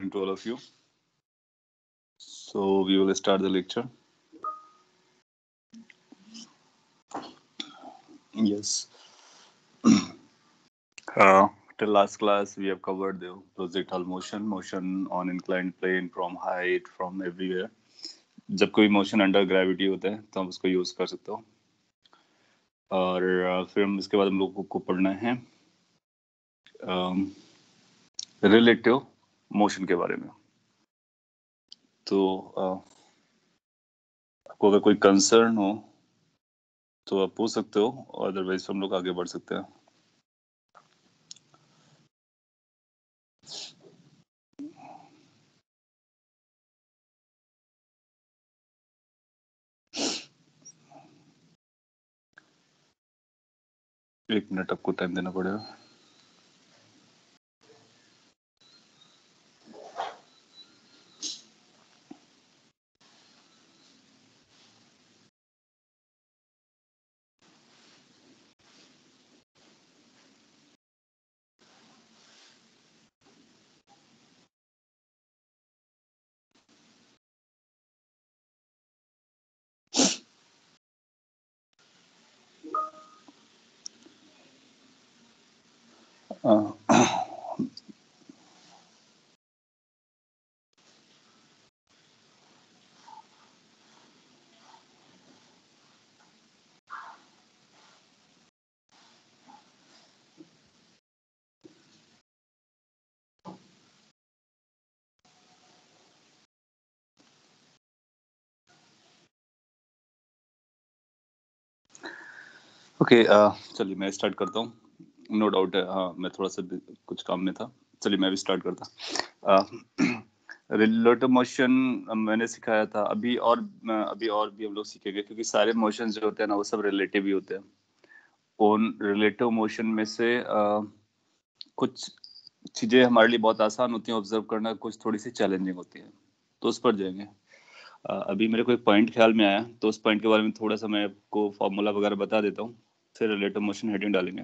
to all of you. So we will start the lecture. Yes. Till last class we have covered the projectile motion on inclined plane, from height, from everywhere. जब कोई motion under gravity होता है तो हम उसको use कर सकते हो। और फिर हम इसके बाद हम लोगों को पढ़ना है रिलेटिव मोशन के बारे में। तो आपको अगर कोई कंसर्न हो तो आप पूछ सकते हो, अदरवाइज हम लोग आगे बढ़ सकते हैं। एक मिनट आपको टाइम देना पड़ेगा। ओके, चलिए मैं स्टार्ट करता हूँ। नो डाउट है, हाँ मैं थोड़ा सा कुछ काम में था। चलिए मैं भी स्टार्ट करता। रिलेटिव मोशन मैंने सिखाया था, अभी और भी हम लोग सीखेंगे, क्योंकि सारे मोशन जो होते हैं ना वो सब रिलेटिव ही होते हैं। उन रिलेटिव मोशन में से कुछ चीजें हमारे लिए बहुत आसान होती हैं ऑब्जर्व करना, कुछ थोड़ी सी चैलेंजिंग होती है, तो उस पर जाएंगे। अभी मेरे को एक पॉइंट ख्याल में आया, तो उस पॉइंट के बारे में थोड़ा सा मैं आपको फॉर्मूला वगैरह बता देता हूँ, फिर रिलेटिव मोशन हेडिंग डालेंगे।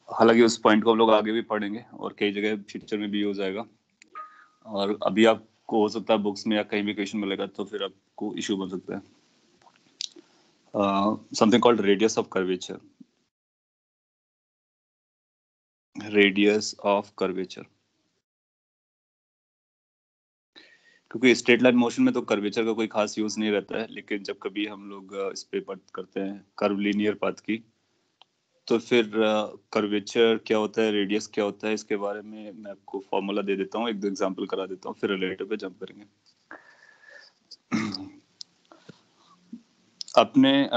हालांकि उस पॉइंट को हम लोग आगे भी पढ़ेंगे और कई जगह फ्यूचर में भी यूज आएगा, और अभी आपको हो सकता है बुक्स में या कहीं भी क्वेश्चन मिलेगा तो फिर आपको इशू बन सकता है। Something called radius of curvature. Radius of curvature, क्योंकि स्ट्रेट लाइन मोशन में तो कर्वेचर का कोई खास यूज नहीं रहता है, लेकिन जब कभी हम लोग इस पे बात करते हैं कर्व लीनियर पाथ की, तो फिर कर्वेचर क्या होता है, रेडियस क्या होता है, इसके बारे में मैं आपको फॉर्मूला दे देता हूँ, एक दो एग्जांपल करा देता हूँ, फिर रिलेटिव पे जंप करेंगे। आपने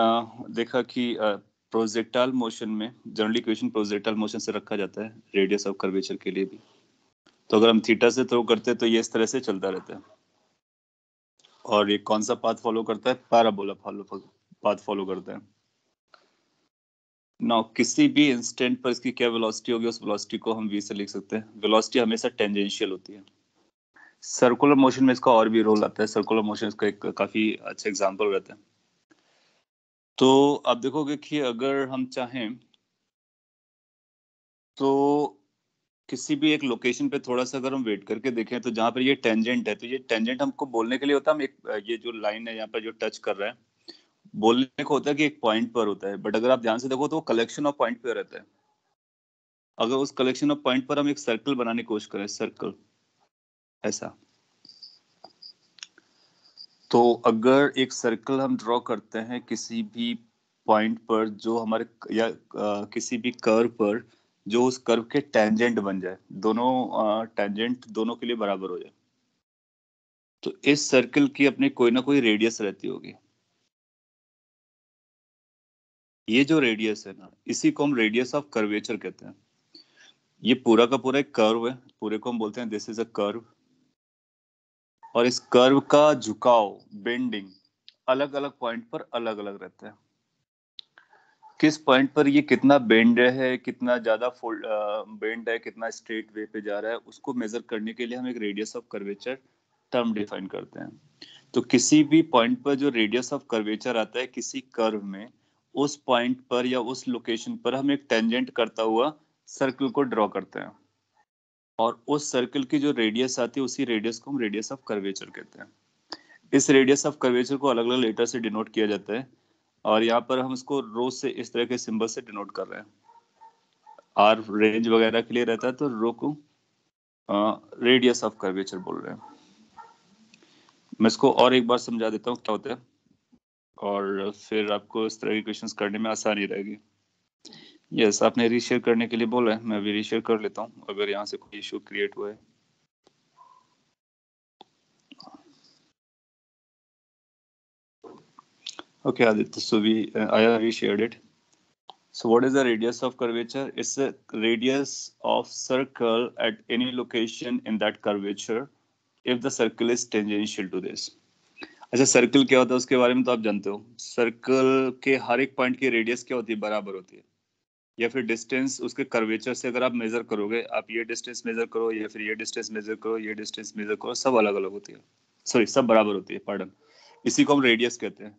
देखा कि प्रोजेक्टाइल मोशन में जनरली इक्वेशन प्रोजेक्टाइल मोशन से रखा जाता है रेडियस ऑफ कर्वेचर के लिए भी। तो अगर हम थीटा से थ्रो करते हैं तो ये इस तरह से चलता रहता है, और ये कौन सा पाथ फॉलो करता है, पैराबोला पाथ फॉलो करता है। नाउ किसी भी इंस्टेंट पर इसकी क्या वेलोसिटी होगी, उस वेलोसिटी को हम v से लिख सकते हैं। वेलोसिटी हमेशा टेंजेंशियल होती है। सर्कुलर मोशन में इसका और भी रोल आता है, सर्कुलर मोशन इसका एक काफी अच्छा एग्जांपल रहता है। तो आप देखोगे कि अगर हम चाहें तो किसी भी एक लोकेशन पे थोड़ा सा अगर हम वेट करके देखें, तो जहां पर ये टेंजेंट है, तो ये टेंजेंट हमको बोलने के लिए होता है, हम एक ये जो लाइन है यहाँ पर जो टच कर रहा है, बोलने को होता है कि एक पॉइंट पर होता है, बट अगर आप ध्यान से देखो तो वो कलेक्शन ऑफ पॉइंट पे रहता है। अगर उस कलेक्शन ऑफ पॉइंट पर हम एक सर्कल बनाने की कोशिश करें, सर्कल ऐसा, तो अगर एक सर्कल हम ड्रॉ करते हैं किसी भी पॉइंट पर जो हमारे या किसी भी कर्व पर जो उस कर्व के टेंजेंट बन जाए, दोनों टेंजेंट दोनों के लिए बराबर हो जाए, तो इस सर्कल की अपने कोई ना कोई रेडियस रहती होगी। ये जो रेडियस है ना, इसी को हम रेडियस ऑफ कर्वेचर कहते हैं। ये पूरा का पूरा एक कर्व है, पूरे को हम बोलते हैं दिस इज अ कर्व, और इस कर्व का झुकाव, बेंडिंग अलग अलग पॉइंट पर अलग अलग रहता है। किस पॉइंट पर ये कितना बेंड है, कितना ज्यादा बेंड है, कितना स्ट्रेट वे पे जा रहा है, उसको मेजर करने के लिए हम एक radius of curvature term define करते हैं। तो किसी भी पॉइंट पर जो रेडियस ऑफ कर्वेचर आता है किसी कर्व में, उस पॉइंट पर या उस लोकेशन पर हम एक टेंजेंट करता हुआ सर्कल को ड्रॉ करते हैं, और उस सर्कल की जो रेडियस आती है उसी रेडियस को हम रेडियस ऑफ कर्वेचर कहते हैं। इस रेडियस ऑफ कर्वेचर को अलग अलग लेटर से डिनोट किया जाता है और यहाँ पर हम इसको रो से इस तरह के सिंबल से डिनोट कर रहे हैं। आर रेंज वगैरह के लिए रहता है तो रो को रेडियस ऑफ कर्वेचर बोल रहे हैं। मैं इसको और एक बार समझा देता हूँ क्या होता है और फिर आपको इस तरह के क्वेश्चंस करने में आसानी रहेगी। यस, आपने रीशेयर करने के लिए बोला है, मैं भी रीशेयर कर लेता हूँ अगर यहाँ से कोई इशू क्रिएट हुआ है। Okay, Aditya, so I have reshared it. So what is the radius of curvature? It's the radius of circle at any location in that curvature if the circle is tangential to this. अच्छा, circle क्या होता है उसके बारे में तो आप जानते हो। सर्कल के हर एक पॉइंट की रेडियस क्या होती है? बराबर होती है, या फिर डिस्टेंस उसके कर्वेचर से अगर आप मेजर करोगे, आप ये डिस्टेंस मेजर करो या फिर ये डिस्टेंस मेजर करो, ये डिस्टेंस मेजर करो, सब अलग अलग होती है, सॉरी सब बराबर होती है, पार्डन। इसी को हम रेडियस कहते हैं।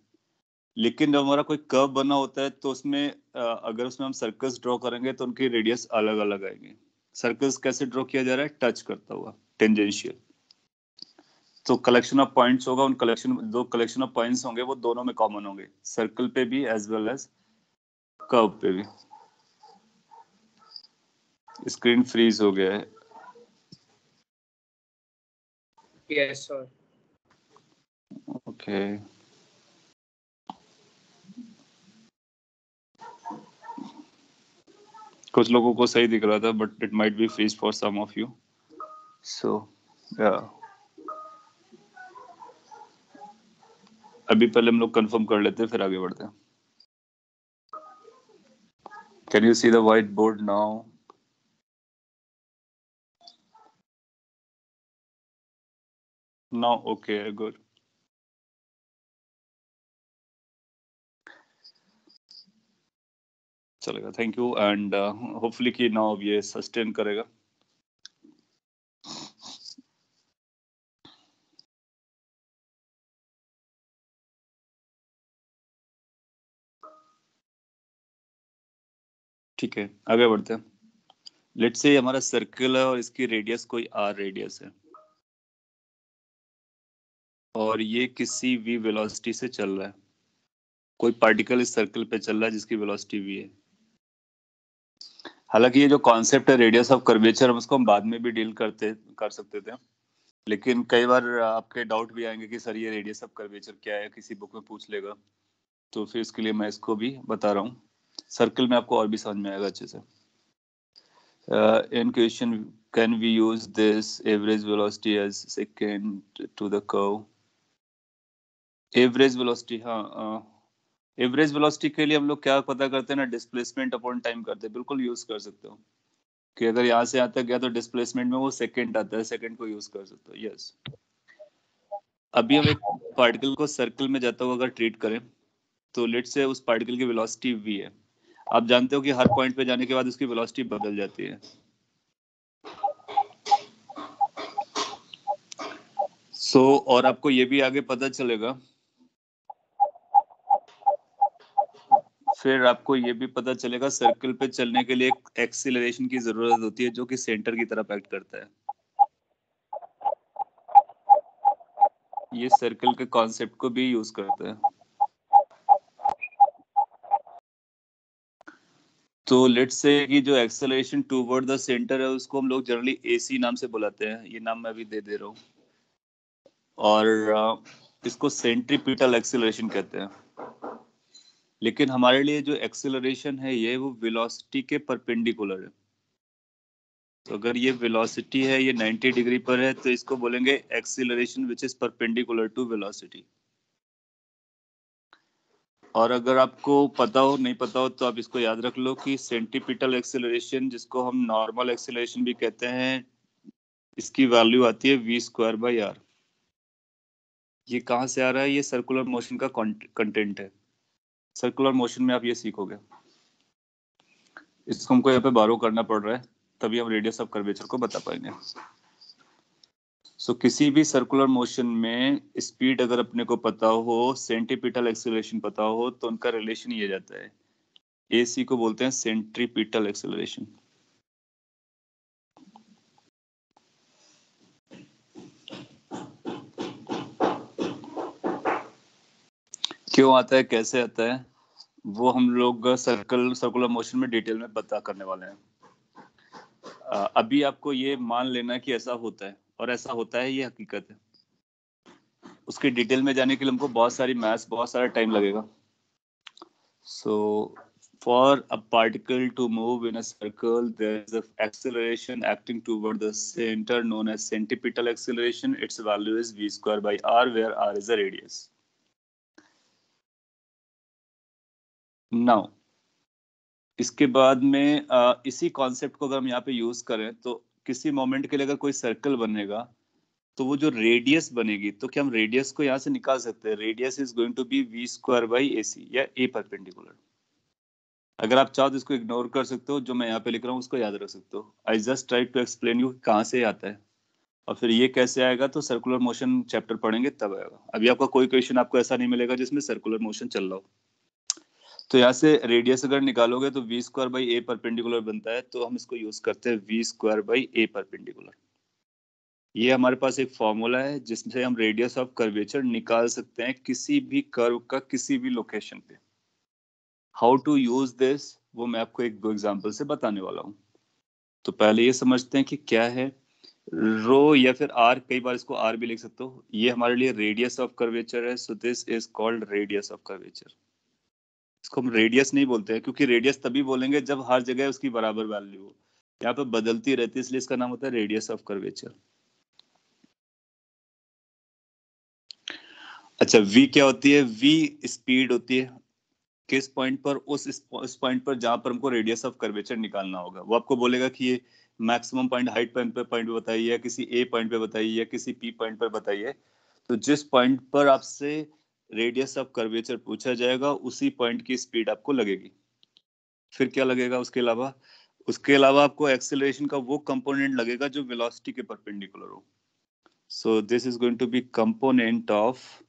लेकिन जब हमारा कोई कर्व बना होता है तो उसमें अगर उसमें हम सर्कल्स ड्रॉ करेंगे तो उनकी रेडियस अलग अलग आएंगे। सर्कल्स कैसे ड्रॉ किया जा रहा है? टच करता हुआ, टेंजेंशियल। तो कलेक्शन ऑफ पॉइंट्स होगा, उन कलेक्शन ऑफ पॉइंट्स होंगे वो दोनों में कॉमन होंगे, सर्कल पे भी एज वेल एज कर्व पे भी। स्क्रीन फ्रीज हो गया है। Yes sir. ओके, कुछ लोगों को सही दिख रहा था but it might be freeze for some of you, so अभी पहले हम लोग कंफर्म कर लेते हैं फिर आगे बढ़ते हैं। Can you see the white board now? Now okay, good. चलेगा, थैंक यू। एंड होपफुली कि नाउ ये सस्टेन करेगा। ठीक है, आगे बढ़ते हैं। लेट्स से हमारा सर्कल है और इसकी रेडियस कोई आर रेडियस है और ये किसी v वेलोसिटी से चल रहा है। कोई पार्टिकल इस सर्कल पे चल रहा है जिसकी वेलोसिटी v है। हालांकि ये जो कॉन्सेप्ट है रेडियस ऑफ कर्वेचर, हम उसको हम बाद में भी डील कर सकते थे, लेकिन कई बार आपके डाउट भी आएंगे कि सर ये रेडियस ऑफ कर्वेचर क्या है, किसी बुक में पूछ लेगा, तो फिर इसके लिए मैं इसको भी बता रहा हूँ। सर्कल में आपको और भी समझ में आएगा अच्छे से। In question, can we use this average velocity as second to the curve? Average velocity, हाँ, एवरेज वेलोसिटी के लिए हम लोग क्या पता करते हैं ना, डिस्प्लेसमेंट अपॉन टाइम करते हैं। बिल्कुल यूज कर सकते हो कि अगर यहाँ से यहाँ तक गया तो डिस्प्लेसमेंट में वो सेकंड आता है, सेकंड को यूज कर सकते हो। यस, अभी हम एक पार्टिकल को सर्कल में जाता हुआ अगर ट्रीट करें तो लेट से उस पार्टिकल की वेलोसिटी v है। आप जानते हो कि हर पॉइंट पे जाने के बाद उसकी वेलोसिटी बदल जाती है। और आपको ये भी आगे पता चलेगा, फिर आपको ये भी पता चलेगा सर्कल पे चलने के लिए एक एक्सीलरेशन की जरूरत होती है जो कि सेंटर की तरफ एक्ट करता है। ये सर्कल के कॉन्सेप्ट को भी यूज करते हैं। तो लेट्स से कि जो एक्सेलरेशन टूवर्ड द सेंटर है उसको हम लोग जनरली एसी नाम से बुलाते हैं। ये नाम मैं अभी दे दे रहा हूँ। और इसको सेंट्रीपिटल एक्सेलरेशन कहते हैं। लेकिन हमारे लिए जो एक्सेलरेशन है ये वो वेलोसिटी के परपेंडिकुलर है। तो अगर ये वेलोसिटी है, ये 90 डिग्री पर है, तो इसको बोलेंगे acceleration which is perpendicular to velocity. और अगर आपको पता हो, नहीं पता हो, तो आप इसको याद रख लो कि सेंट्रीपिटल एक्सेलरेशन, जिसको हम नॉर्मल एक्सेलरेशन भी कहते हैं, इसकी वैल्यू आती है v²/r। ये कहाँ से आ रहा है? ये सर्कुलर मोशन का कंटेंट है। सर्कुलर मोशन में आप ये सीखोगे। इसको हमको यहाँ पे बारो करना पड़ रहा है, तभी हम रेडियस ऑफ कर्वेचर को बता पाएंगे। किसी भी सर्कुलर मोशन में स्पीड अगर अपने को पता हो, सेंट्रीपिटल एक्सेलरेशन पता हो, तो उनका रिलेशन ये जाता है। AC को बोलते हैं सेंट्रीपिटल एक्सेलरेशन। क्यों आता है, कैसे आता है, वो हम लोग सर्कुलर मोशन में डिटेल में बता करने वाले हैं। अभी आपको ये मान लेना कि ऐसा होता है, और ऐसा होता है, ये हकीकत है। उसके डिटेल में जाने के लिए हमको बहुत सारी मैथ्स, बहुत सारा टाइम लगेगा। सो for a particle to move in a circle, there is an acceleration acting toward the center known as centripetal acceleration. Its value is v square by r, where r is the radius. Now, इसके बाद में इसी concept को अगर हम यहाँ पे use करें तो किसी मोमेंट के लिए अगर कोई सर्कल बनेगा तो वो जो रेडियस बनेगी, तो क्या हम रेडियस को यहाँ से निकाल सकते हैं? Radius is going to be v square by a c, या ए परपेंडिकुलर। अगर आप चाहो तो इसको इग्नोर कर सकते हो, जो मैं यहाँ पे लिख रहा हूँ उसको याद रख सकते हो। I just try to explain you कहाँ से आता है, और फिर ये कैसे आएगा तो सर्कुलर मोशन चैप्टर पढ़ेंगे तब आएगा। अभी आपका कोई क्वेश्चन आपको ऐसा नहीं मिलेगा जिसमें सर्कुलर मोशन चल रहा हो। तो यहाँ से रेडियस अगर निकालोगे तो v square by a perpendicular बनता है, तो हम इसको यूज करते हैं v square by a perpendicular. ये हमारे पास एक फॉर्मूला है जिससे हम रेडियस ऑफ कर्वेचर निकाल सकते हैं किसी भी कर्व का किसी भी लोकेशन पे। हाउ टू यूज दिस वो मैं आपको एक दो एग्जांपल से बताने वाला हूँ। तो पहले ये समझते हैं कि क्या है रो, या फिर आर, कई बार इसको आर भी लिख सकते हो। ये हमारे लिए रेडियस ऑफ कर्वेचर है, सो this is called radius of curvature. इसको हम रेडियस नहीं बोलते हैं, क्योंकि रेडियस तभी बोलेंगे जब हर जगह उसकी बराबर वैल्यू हो। यहाँ पे बदलती रहती है, इसलिए इसका नाम होता है रेडियस ऑफ कर्वेचर। अच्छा, v क्या होती है? v स्पीड होती है। किस पॉइंट पर? उस पॉइंट पर जहां पर हमको रेडियस ऑफ कर्वेचर निकालना होगा। वो आपको बोलेगा कि ये मैक्सिमम पॉइंट हाइट पॉइंट पे बताइए, या किसी ए पॉइंट पे बताइए, या किसी पी पॉइंट पर बताइए। तो जिस पॉइंट पर आपसे रेडियस ऑफ कर्वेचर पूछा जाएगा उसी पॉइंट की स्पीड आपको लगेगी। फिर क्या लगेगा उसके अलावा? उसके अलावा आपको एक्सेलरेशन का वो कंपोनेंट लगेगा जो वेलोसिटी के परपेंडिकुलर हो। So this is going to be component of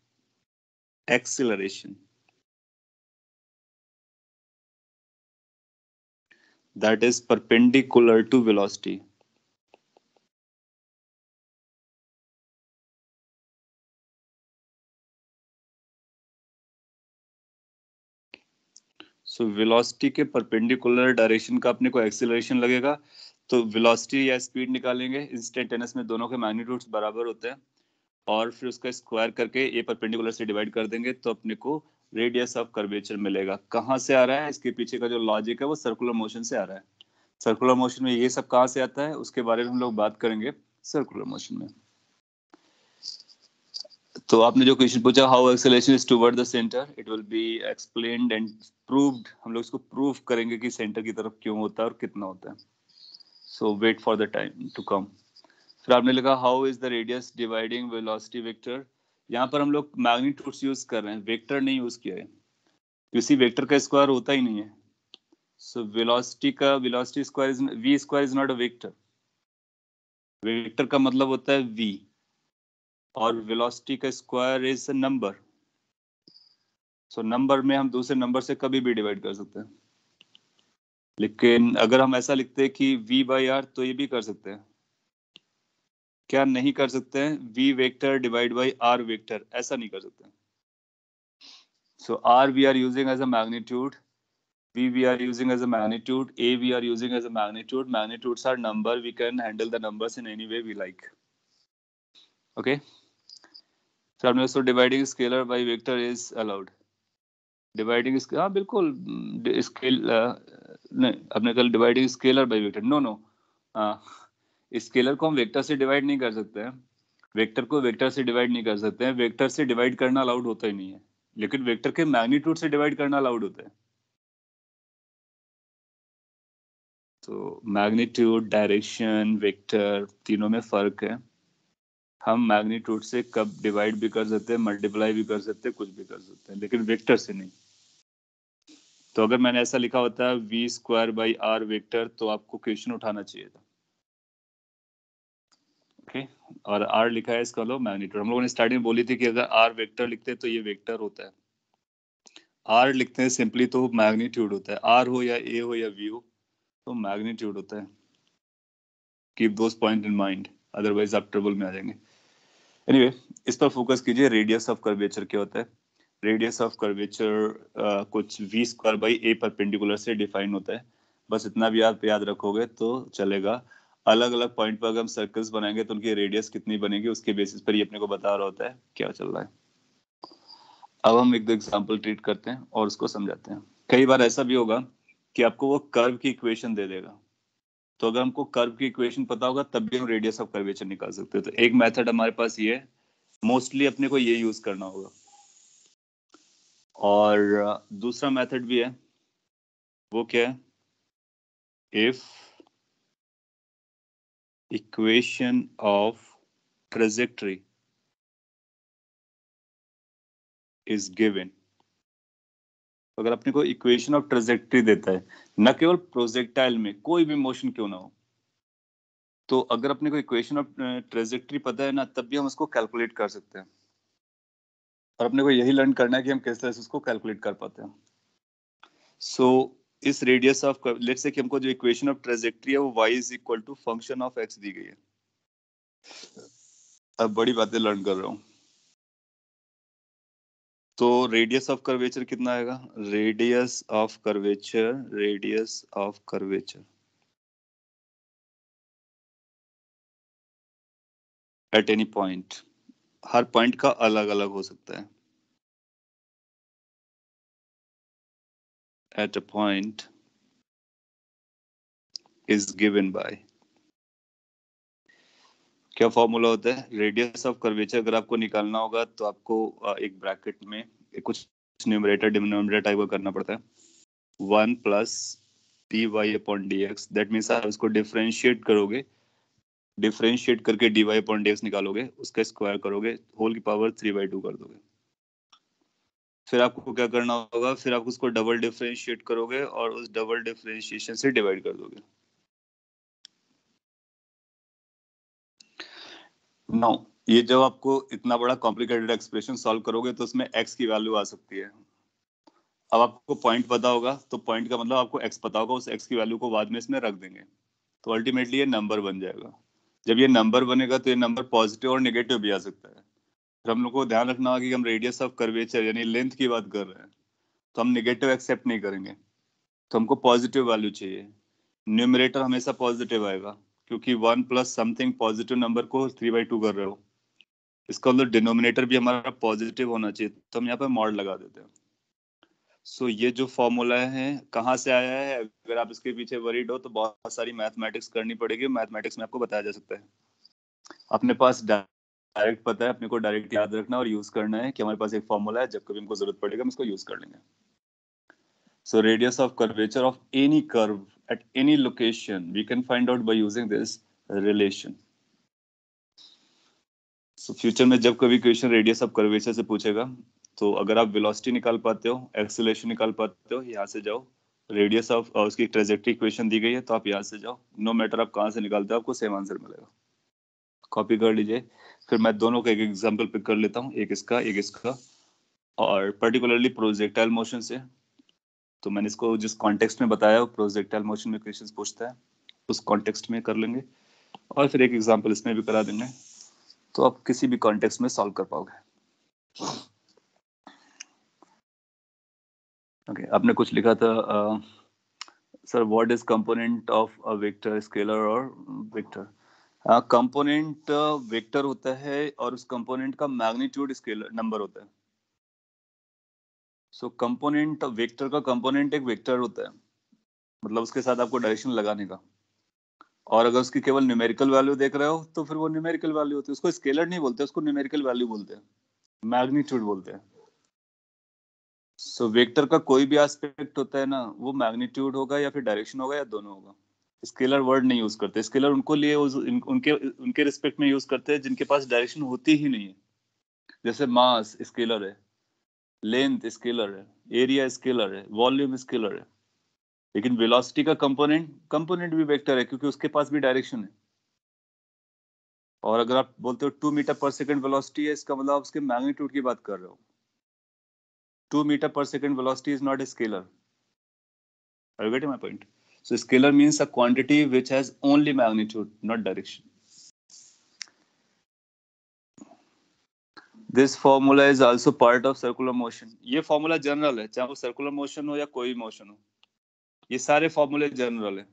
acceleration, that is perpendicular to velocity. So velocity के परपेंडिकुलर डायरेक्शन का अपने को एक्सेलरेशन लगेगा। तो वेलोसिटी या स्पीड निकालेंगे, इंस्टेंटेनियस में दोनों के मैग्नीट्यूड्स बराबर होते हैं, और फिर उसका स्क्वायर करके ए परपेंडिकुलर से डिवाइड कर देंगे तो अपने को रेडियस ऑफ कर्वेचर मिलेगा। कहाँ से आ रहा है? इसके पीछे का जो लॉजिक है वो सर्कुलर मोशन से आ रहा है। सर्कुलर मोशन में ये सब कहाँ से आता है उसके बारे में हम लोग बात करेंगे सर्कुलर मोशन में। तो आपने जो क्वेश्चन पूछा, how acceleration is toward the centre, it will be explained and proved. हम लोग इसको प्रूव करेंगे कि सेंटर की तरफ क्यों होता है और कितना होता है। So wait for the time to come. फिर आपने लिखा how is the radius dividing velocity vector. यहाँ पर हम लोग मैग्नीट्यूड्स यूज कर रहे हैं, वेक्टर नहीं यूज किया है। किसी वेक्टर का स्क्वायर होता ही नहीं है। So velocity square is v square is not a vector. Vector का मतलब होता है वी, और वेलोसिटी का square is a number. So number में हम दूसरे नंबर से कभी भी डिवाइड कर सकते हैं। लेकिन अगर हम ऐसा लिखते हैं कि v बाई आर, तो ये भी कर सकते हैं। क्या नहीं कर सकते हैं? v vector divide by r vector, ऐसा नहीं कर सकते। सो r we are using as a magnitude, v we are using as a magnitude, a we are using as a magnitude. Magnitudes are number, we can handle the numbers in any way we like. Okay, so हमने उसको dividing scalar by vector is allowed. Dividing, हाँ बिल्कुल, scale नहीं, अपने कल dividing scalar by vector, no no, scalar को हम vector से डिवाइड नहीं कर सकते हैं। वेक्टर को वेक्टर से डिवाइड नहीं कर सकते हैं। वेक्टर से डिवाइड करना अलाउड होता ही नहीं है, लेकिन वेक्टर के मैग्नीट्यूड से डिवाइड करना अलाउड होता है। तो मैग्नीट्यूड, डायरेक्शन, वेक्टर, तीनों में फर्क है। हम मैग्नीट्यूड से कब डिवाइड भी कर सकते हैं, मल्टीप्लाई भी कर सकते हैं, कुछ भी कर सकते हैं, लेकिन वेक्टर से नहीं। तो अगर मैंने ऐसा लिखा होता है v square by r vector, तो आपको क्वेश्चन उठाना चाहिए था। ओके, और आर लिखा है, इसका लो मैग्नीट्यूड। हम लोगों ने स्टार्टिंग में बोली थी कि अगर आर वेक्टर लिखते हैं तो ये वेक्टर होता है। आर लिखते हैं सिंपली तो मैग्नीट्यूड होता है। आर हो या ए हो या वी हो, तो मैग्नीट्यूड होता है। Keep those point in mind, otherwise आप ट्रबल में आ जाएंगे। एनीवे, इस पर फोकस कीजिए। रेडियस ऑफ कर्वेचर क्या होता है? रेडियस ऑफ कर्वेचर कुछ v square by a perpendicular से डिफाइन होता है। बस इतना भी आप याद रखोगे तो चलेगा। अलग अलग पॉइंट पर अगर हम सर्कल्स बनाएंगे तो उनकी रेडियस कितनी बनेगी उसके बेसिस पर ये अपने को बता रहा होता है क्या चल रहा है। अब हम एक दो एग्जांपल ट्रीट करते हैं और उसको समझाते हैं। कई बार ऐसा भी होगा कि आपको वो कर्व की इक्वेशन दे देगा, तो अगर हमको कर्व की इक्वेशन पता होगा तब भी हम रेडियस ऑफ कर्वेचर निकाल सकते हैं। तो एक मेथड हमारे पास ये है, मोस्टली अपने को ये यूज करना होगा। और दूसरा मेथड भी है, वो क्या है, if equation of trajectory is given. अगर अपने को इक्वेशन ऑफ ट्रेजेक्टरी देता है, न केवल प्रोजेक्टाइल में कोई भी मोशन क्यों ना हो, तो अगर अपने को इक्वेशन ऑफ ट्रेजेक्टरी पता है ना, तब भी हम उसको कैलकुलेट कर सकते हैं। और अपने को यही लर्न करना है कि हम किस तरह से उसको कैलकुलेट कर पाते हैं। सो इस रेडियस ऑफ, लेट्स से कि हमको जो इक्वेशन ऑफ ट्रेजेक्टरी है वो y is equal to function of x दी गई है। अब बड़ी बातें लर्न कर रहा हूँ। तो रेडियस ऑफ कर्वेचर कितना आएगा, radius of curvature at any point, her point का अलग अलग हो सकता है। At a point is given by, क्या फॉर्मूला होता है, रेडियस ऑफ कर्वेचर अगर आपको निकालना होगा तो आपको एक ब्रैकेट में कुछ न्यूमरेटर डिनोमिनेटर टाइप का करना पड़ता है, 1 plus p y upon d x. That means आप इसको डिफरेंशिएट करोगे, डिफरेंशिएट करके d y upon d x निकालोगे, उसका स्क्वायर करोगे, होल की पावर 3/2 कर दोगे। फिर आपको क्या करना होगा, फिर आप उसको डबल डिफरेंशिएट करोगे और उस डबल डिफरेंशिएशन से डिवाइड कर दोगे। नो, ये जब आपको इतना बड़ा कॉम्प्लिकेटेड एक्सप्रेशन सॉल्व करोगे तो उसमें x की वैल्यू आ सकती है। अब आपको पॉइंट पता होगा तो पॉइंट का मतलब आपको x पता होगा, उस x की वैल्यू को बाद में इसमें रख देंगे तो अल्टीमेटली ये नंबर बन जाएगा। जब ये नंबर बनेगा तो ये नंबर पॉजिटिव और नेगेटिव भी आ सकता है। फिर हम लोग को ध्यान रखना होगा कि हम रेडियस ऑफ कर्वेचर यानी लेंथ की बात कर रहे हैं, तो हम नेगेटिव एक्सेप्ट नहीं करेंगे, तो हमको पॉजिटिव वैल्यू चाहिए। न्यूमरेटर हमेशा पॉजिटिव आएगा क्योंकि 1 प्लस समथिंग पॉजिटिव नंबर को 3/2 कर रहे हो, इसका मतलब डिनोमिनेटर भी हमारा पॉजिटिव होना चाहिए, तो हम यहाँ पे मॉड लगा देते हैं। सो ये जो फॉर्मूला है कहाँ से आया है, अगर आप इसके पीछे वरीड हो तो बहुत सारी मैथमेटिक्स करनी पड़ेगी, मैथमेटिक्स में आपको बताया जा सकता है। अपने पास डायरेक्ट पता है, अपने को डायरेक्ट याद रखना और यूज करना है कि हमारे पास एक फॉर्मूला है, जब कभी हमको जरूरत पड़ेगा हम इसको यूज कर लेंगे। So radius of curvature of any curve at any location we can find out by using this relation. So future में जब कभी क्वेश्चन रेडियस ऑफ कर्वेचर से पूछेगा तो अगर आप वेलोसिटी निकाल पाते हो, एक्सेलरेशन निकाल पाते हो, यहाँ से जाओ, रेडियस ऑफ उसकी ट्रेजेक्टरी इक्वेशन दी गई है तो आप यहाँ से जाओ, नो मैटर आप कहाँ से निकालते हो आपको सेम आंसर मिलेगा। कॉपी कर लीजिए। फिर मैं दोनों का एक एग्जांपल पिक कर लेता हूँ, एक इसका और पर्टिकुलरली प्रोजेक्टाइल मोशन से। तो मैंने इसको जिस कॉन्टेक्स्ट में बताया प्रोजेक्टाइल मोशन में क्वेश्चंस पूछता है, उस कॉन्टेक्स्ट में कर लेंगे और फिर एक एग्जांपल इसमें भी करा देंगे, तो आप किसी भी कॉन्टेक्स्ट में सॉल्व कर पाओगे। ओके, आपने कुछ लिखा था sir, what is component of a vector, scalar और वेक्टर। कंपोनेंट वेक्टर होता है और उस कंपोनेंट का मैग्नीट्यूड स्केलर नंबर होता है। सो कंपोनेंट वेक्टर का कंपोनेंट एक वेक्टर होता है, मतलब उसके साथ आपको डायरेक्शन लगाने का, और अगर उसकी केवल न्यूमेरिकल वैल्यू देख रहे हो तो फिर वो न्यूमेरिकल वैल्यू होती है, उसको स्केलर नहीं बोलते, उसको न्यूमेरिकल वैल्यू बोलते हैं, मैग्नीट्यूड बोलते हैं। सो वेक्टर का कोई भी एस्पेक्ट होता है ना, वो मैग्नीट्यूड होगा या फिर डायरेक्शन होगा या दोनों होगा। स्केलर वर्ड नहीं यूज करते, स्केलर उनको लिए उनके उनके रिस्पेक्ट में यूज करते हैं जिनके पास डायरेक्शन होती ही नहीं है। जैसे मास स्केलर है, लेंथ स्केलर है, एरिया स्केलर है, वॉल्यूम स्केलर है। लेकिन वेलोसिटी का कंपोनेंट भी वेक्टर है क्योंकि उसके पास भी डायरेक्शन है। और अगर आप बोलते हो 2 मीटर पर सेकंड वेलोसिटी है, इसका मतलब आप उसके मैग्नीट्यूड की बात कर रहे हो। 2 metre per second velocity is not a scalar. Are you getting my point? So scalar means a quantity which has only magnitude, not direction. This formula is also part of circular motion. ये formula general है, चाहे वो circular motion हो या कोई motion हो, ये सारे फॉर्मूले जनरल है।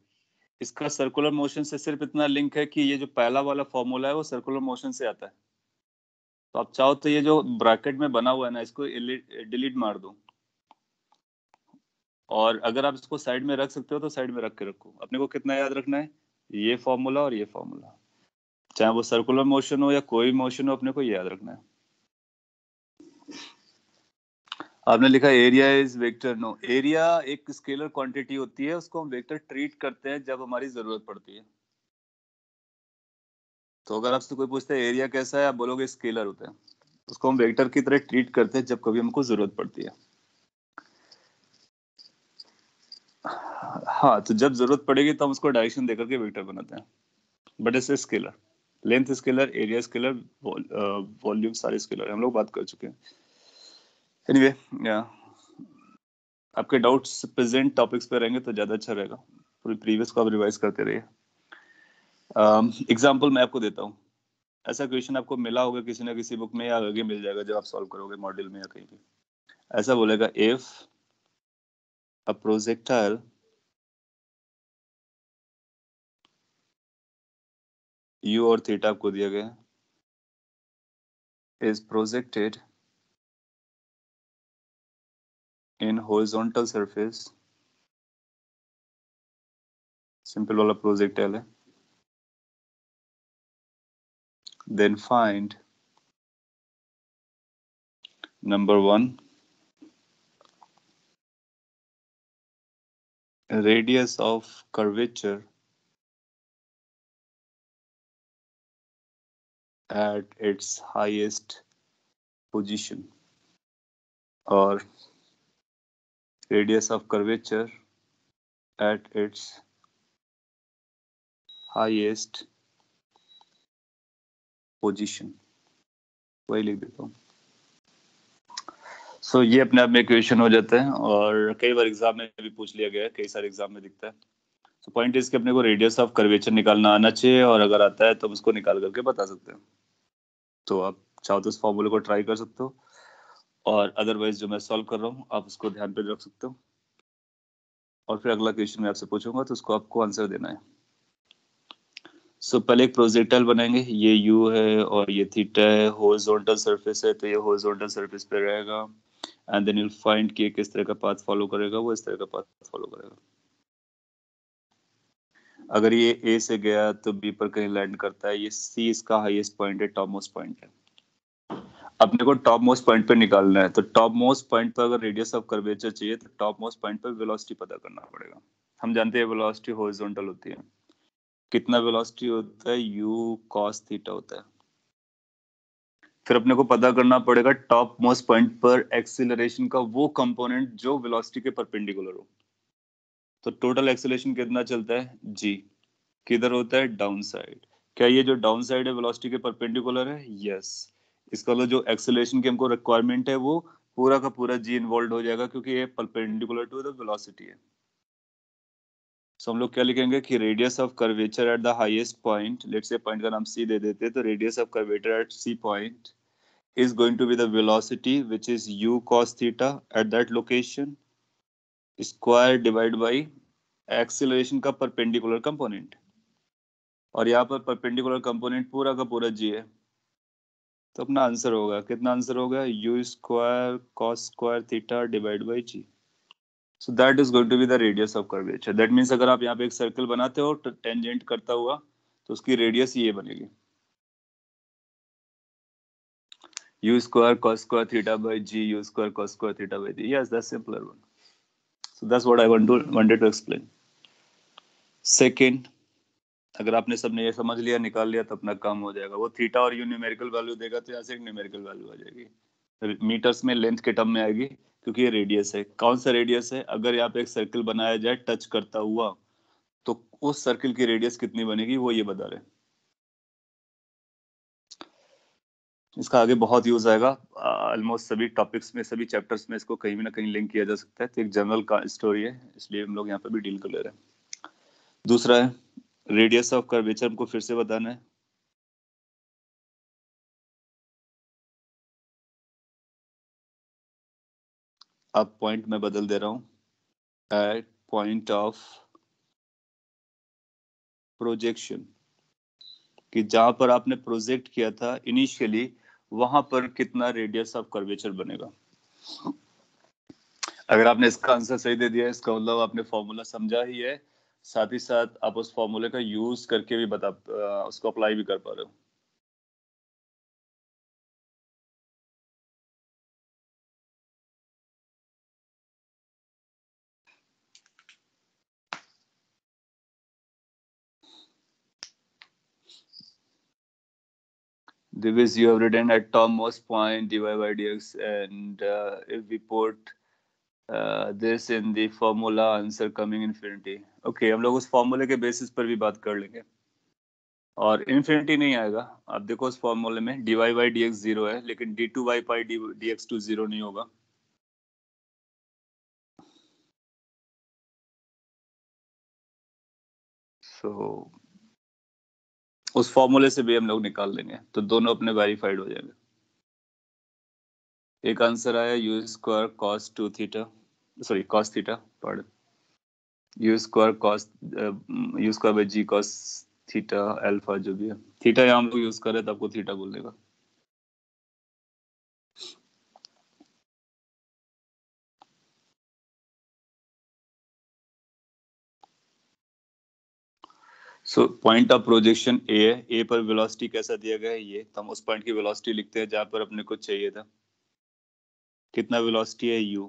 इसका सर्कुलर मोशन से सिर्फ इतना लिंक है कि ये जो पहला वाला फॉर्मूला है वो सर्कुलर मोशन से आता है। तो आप चाहो तो ये जो ब्रैकेट में बना हुआ है ना, इसको डिलीट मार दो, और अगर आप इसको साइड में रख सकते हो तो साइड में रख के रखो। अपने को कितना याद रखना है, ये फॉर्मूला और ये फॉर्मूला, चाहे वो सर्कुलर मोशन हो या कोई मोशन हो, अपने को ये याद रखना है। आपने लिखा area is vector. No, area एक स्केलर क्वांटिटी होती है, उसको हम वेक्टर ट्रीट करते हैं जब हमारी जरूरत पड़ती है। तो अगर आपसे कोई पूछता है एरिया कैसा है, आप बोलोगे स्केलर होता है। उसको हम वेक्टर की तरह ट्रीट करते हैं जब कभी हमको जरूरत पड़ती है। हाँ, तो जब जरूरत पड़ेगी तो हम उसको डायरेक्शन देकर के वेक्टर बनाते हैं, but it's scalar. Length scalar, area scalar, volume सारे स्केलर हम लोग बात कर चुके हैं। एनीवे, आपके डाउट्स प्रेजेंट टॉपिक्स पे रहेंगे तो ज्यादा अच्छा रहेगा। पूरी प्रीवियस को आप रिवाइज करते रहिए। एग्जाम्पल मैं आपको देता हूँ। ऐसा क्वेश्चन आपको मिला होगा किसी ना किसी बुक में, या आगे मिल जाएगा जब आप सॉल्व करोगे मॉड्यूल में या कहीं भी। ऐसा बोलेगा, इफ अ प्रोजेक्टाइल यू और थीटा आपको दिया गया is projected in horizontal surface, simple वाला प्रोजेक्टाइल है, then find number 1 radius of curvature at its highest position, or radius of curvature at its highest position, वही लिख देता हूँ। सो ये अपने आप में इक्वेशन हो जाता है, और कई बार एग्जाम में भी पूछ लिया गया है, कई सारे एग्जाम में दिखता है। सो पॉइंट इज कि अपने को रेडियस ऑफ कर्वेचर निकालना आना चाहिए, और अगर आता है तो हम उसको निकाल करके बता सकते हैं। तो आप चाहो तो इस फॉर्मूले को ट्राई कर सकते हो, और अदरवाइज जो मैं सॉल्व कर रहा हूँ आप उसको ध्यान पे रख सकते हो, और फिर अगला क्वेश्चन मैं आपसे पूछूंगा तो उसको आपको आंसर देना है। सो पहले एक प्रोजेक्टाइल बनाएंगे, ये यू है और ये थीटा है, हॉरिजॉन्टल सरफेस है, तो ये हॉरिजॉन्टल सरफेस पे रहेगा, एंड देन यू फाइंड कि किस तरह का पाथ फॉलो करेगा, वो इस तरह का पाथ फॉलो करेगा। अगर ये ए से गया तो बी पर कहीं लैंड करता है, ये सी इसका हाईएस्ट पॉइंट है, टॉप मोस्ट पॉइंट है। अपने को टॉप मोस्ट पॉइंट पे निकालना है, तो टॉप मोस्ट पॉइंट पर अगर रेडियस ऑफ कर्वेचर चाहिए तो टॉप मोस्ट पॉइंट पर वेलोसिटी पता करना पड़ेगा। हम जानते हैं वेलोसिटी हॉरिजॉन्टल होती है, कितना वेलोसिटी होता है, u cos थीटा होता है। फिर अपने को पता करना पड़ेगा टॉप मोस्ट पॉइंट पर एक्सीलरेशन का वो कंपोनेंट जो वेलोसिटी के परपेंडिकुलर हो। तो टोटल एक्सीलरेशन कितना चलता है, g, किधर होता है, डाउन साइड। क्या ये जो डाउन साइड है वेलोसिटी के परपेंडिकुलर है, यस। इसका मतलब जो एक्सीलरेशन की हमको रिक्वायरमेंट है वो पूरा का पूरा g इन्वॉल्व हो जाएगा, क्योंकि ये परपेंडिकुलर टू द वेलोसिटी है। सो हम लोग क्या लिखेंगे कि radius of curvature at the highest point, let's say point का नाम सी दे देते हैं, तो radius of curvature at C point is going to be the velocity which is u cos theta at that location square divided by acceleration का perpendicular component, और यहाँ पर perpendicular component पूरा का पूरा g है। तो अपना आंसर होगा, कितना आंसर होगा, u square cos square theta divided by g. So that is going to be the radius of curvature. That means अगर आप यहाँ पे एक सर्कल बनाते हो टेंजेंट करता हुआ, तो उसकी रेडियस ये बनेगी, u square cos square theta by g, u square cos square theta by g. Yes, that's simpler one. So that's what I wanted to explain. Second, अगर आपने सबने ये समझ लिया, निकाल लिया, तो अपना काम हो जाएगा। वो थीटा और यू न्यूमेरिकल वैल्यू देगा तो यहाँ से एक न्यूमेरिकल वैल्यू आ जाएगी, मीटर्स में लेंथ के टर्म में आएगी, क्योंकि ये रेडियस है। कौन सा रेडियस है, अगर यहाँ पे एक सर्कल बनाया जाए टच करता हुआ, तो उस सर्कल की रेडियस कितनी बनेगी वो ये बता रहे हैं। इसका आगे बहुत यूज आएगा, ऑलमोस्ट सभी टॉपिक्स में, सभी चैप्टर्स में इसको कहीं भी ना कहीं लिंक किया जा सकता है। तो एक जनरल का स्टोरी है, इसलिए हम लोग यहाँ पे भी डील कर ले रहे हैं। दूसरा है रेडियस ऑफ कर्वेचर, हमको फिर से बताना है। अब पॉइंट मैं बदल दे रहा हूँ, एट पॉइंट ऑफ प्रोजेक्शन, कि जहां पर आपने प्रोजेक्ट किया था इनिशियली वहां पर कितना रेडियस ऑफ कर्वेचर बनेगा। अगर आपने इसका आंसर सही दे दिया है, इसका मतलब आपने फॉर्मूला समझा ही है, साथ ही साथ आप उस फॉर्मूले का यूज करके भी उसको अप्लाई भी कर पा रहे हो। This you have written at topmost point dy by dx, and if we put this in the formula, answer coming infinity. Okay, हम लोग उस फॉर्मूले के बेसिस पर भी बात कर लेंगे, और इन्फिनिटी नहीं आएगा। आप देखो उस फॉर्मूले में dy by dx 0 है, लेकिन d2 by pi dx2 0 नहीं होगा। So, उस फॉर्मूले से भी हम लोग निकाल लेंगे, तो दोनों अपने वेरीफाइड हो जाएंगे। एक आंसर आया u square cos 2 theta, sorry cos theta, pardon, u square cos u square by g cos theta alpha, जो भी है। थीटा यहाँ हम लोग यूज कर रहे हैं तो आपको थीटा बोलने का। सो पॉइंट ऑफ प्रोजेक्शन ए है, ए पर वेलोसिटी कैसा दिया गया है ये, तो हम उस पॉइंट की वेलोसिटी लिखते हैं जहां पर अपने को चाहिए था। कितना वेलोसिटी है u,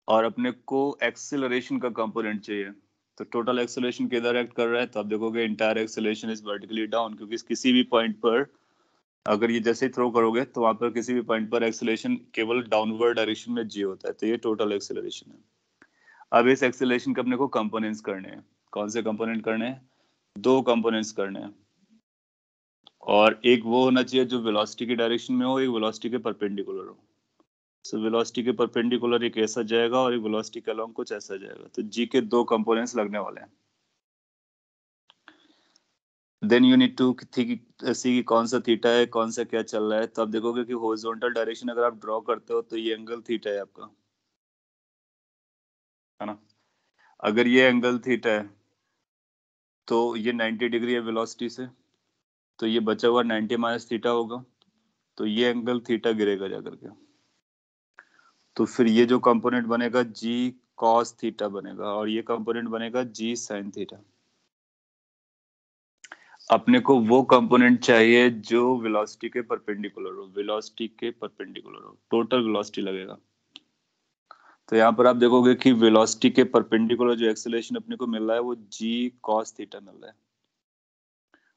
और अपने को एक्सेलरेशन का कंपोनेंट चाहिए, तो टोटल एक्सेलरेशन किधर एक्ट कर रहा है, तो आप देखोगे entire acceleration is vertically down, क्योंकि किसी भी पॉइंट पर अगर ये जैसे थ्रो करोगे तो वहां पर किसी भी पॉइंट पर एक्सेलरेशन केवल डाउनवर्ड डायरेक्शन में जी होता है, तो ये टोटल एक्सेलरेशन है। अब इस एक्सेलरेशन के अपने को कंपोनेंट्स करने हैं। कौन से कंपोनेंट करने हैं? दो कंपोनेंट्स करने हैं, और एक वो होना चाहिए जो वेलोसिटी की डायरेक्शन में हो, एक वेलोसिटी के परपेंडिकुलर हो। सो वेलोसिटी के परपेंडिकुलर एक ऐसा जाएगा और एक वेलोसिटी के अलोंग कुछ ऐसा जाएगा, तो जी के दो कंपोनेंट्स लगने वाले हैं। देन यू नीड टू सी कौन सा थीटा है, कौन सा क्या चल रहा है। तो आप देखोगे कि हॉरिजॉन्टल डायरेक्शन अगर आप ड्रॉ करते हो तो ये एंगल थीटा है आपका, है ना। अगर ये एंगल थीटा है तो ये 90 डिग्री है वेलोसिटी से, तो ये बचा हुआ 90 माइनस थीटा होगा, तो ये एंगल थीटा गिरेगा जाकर के। तो फिर ये जो कंपोनेंट बनेगा जी कॉस थीटा बनेगा, और ये कंपोनेंट बनेगा जी साइन थीटा। अपने को वो कंपोनेंट चाहिए जो वेलोसिटी के परपेंडिकुलर हो, वेलोसिटी के परपेंडिकुलर हो, टोटल वेलोसिटी लगेगा। तो यहाँ पर आप देखोगे कि वेलोसिटी के परपेंडिकुलर जो एक्सेलरेशन अपने को मिल रहा है वो जी कॉस थीटा मिल रहा है,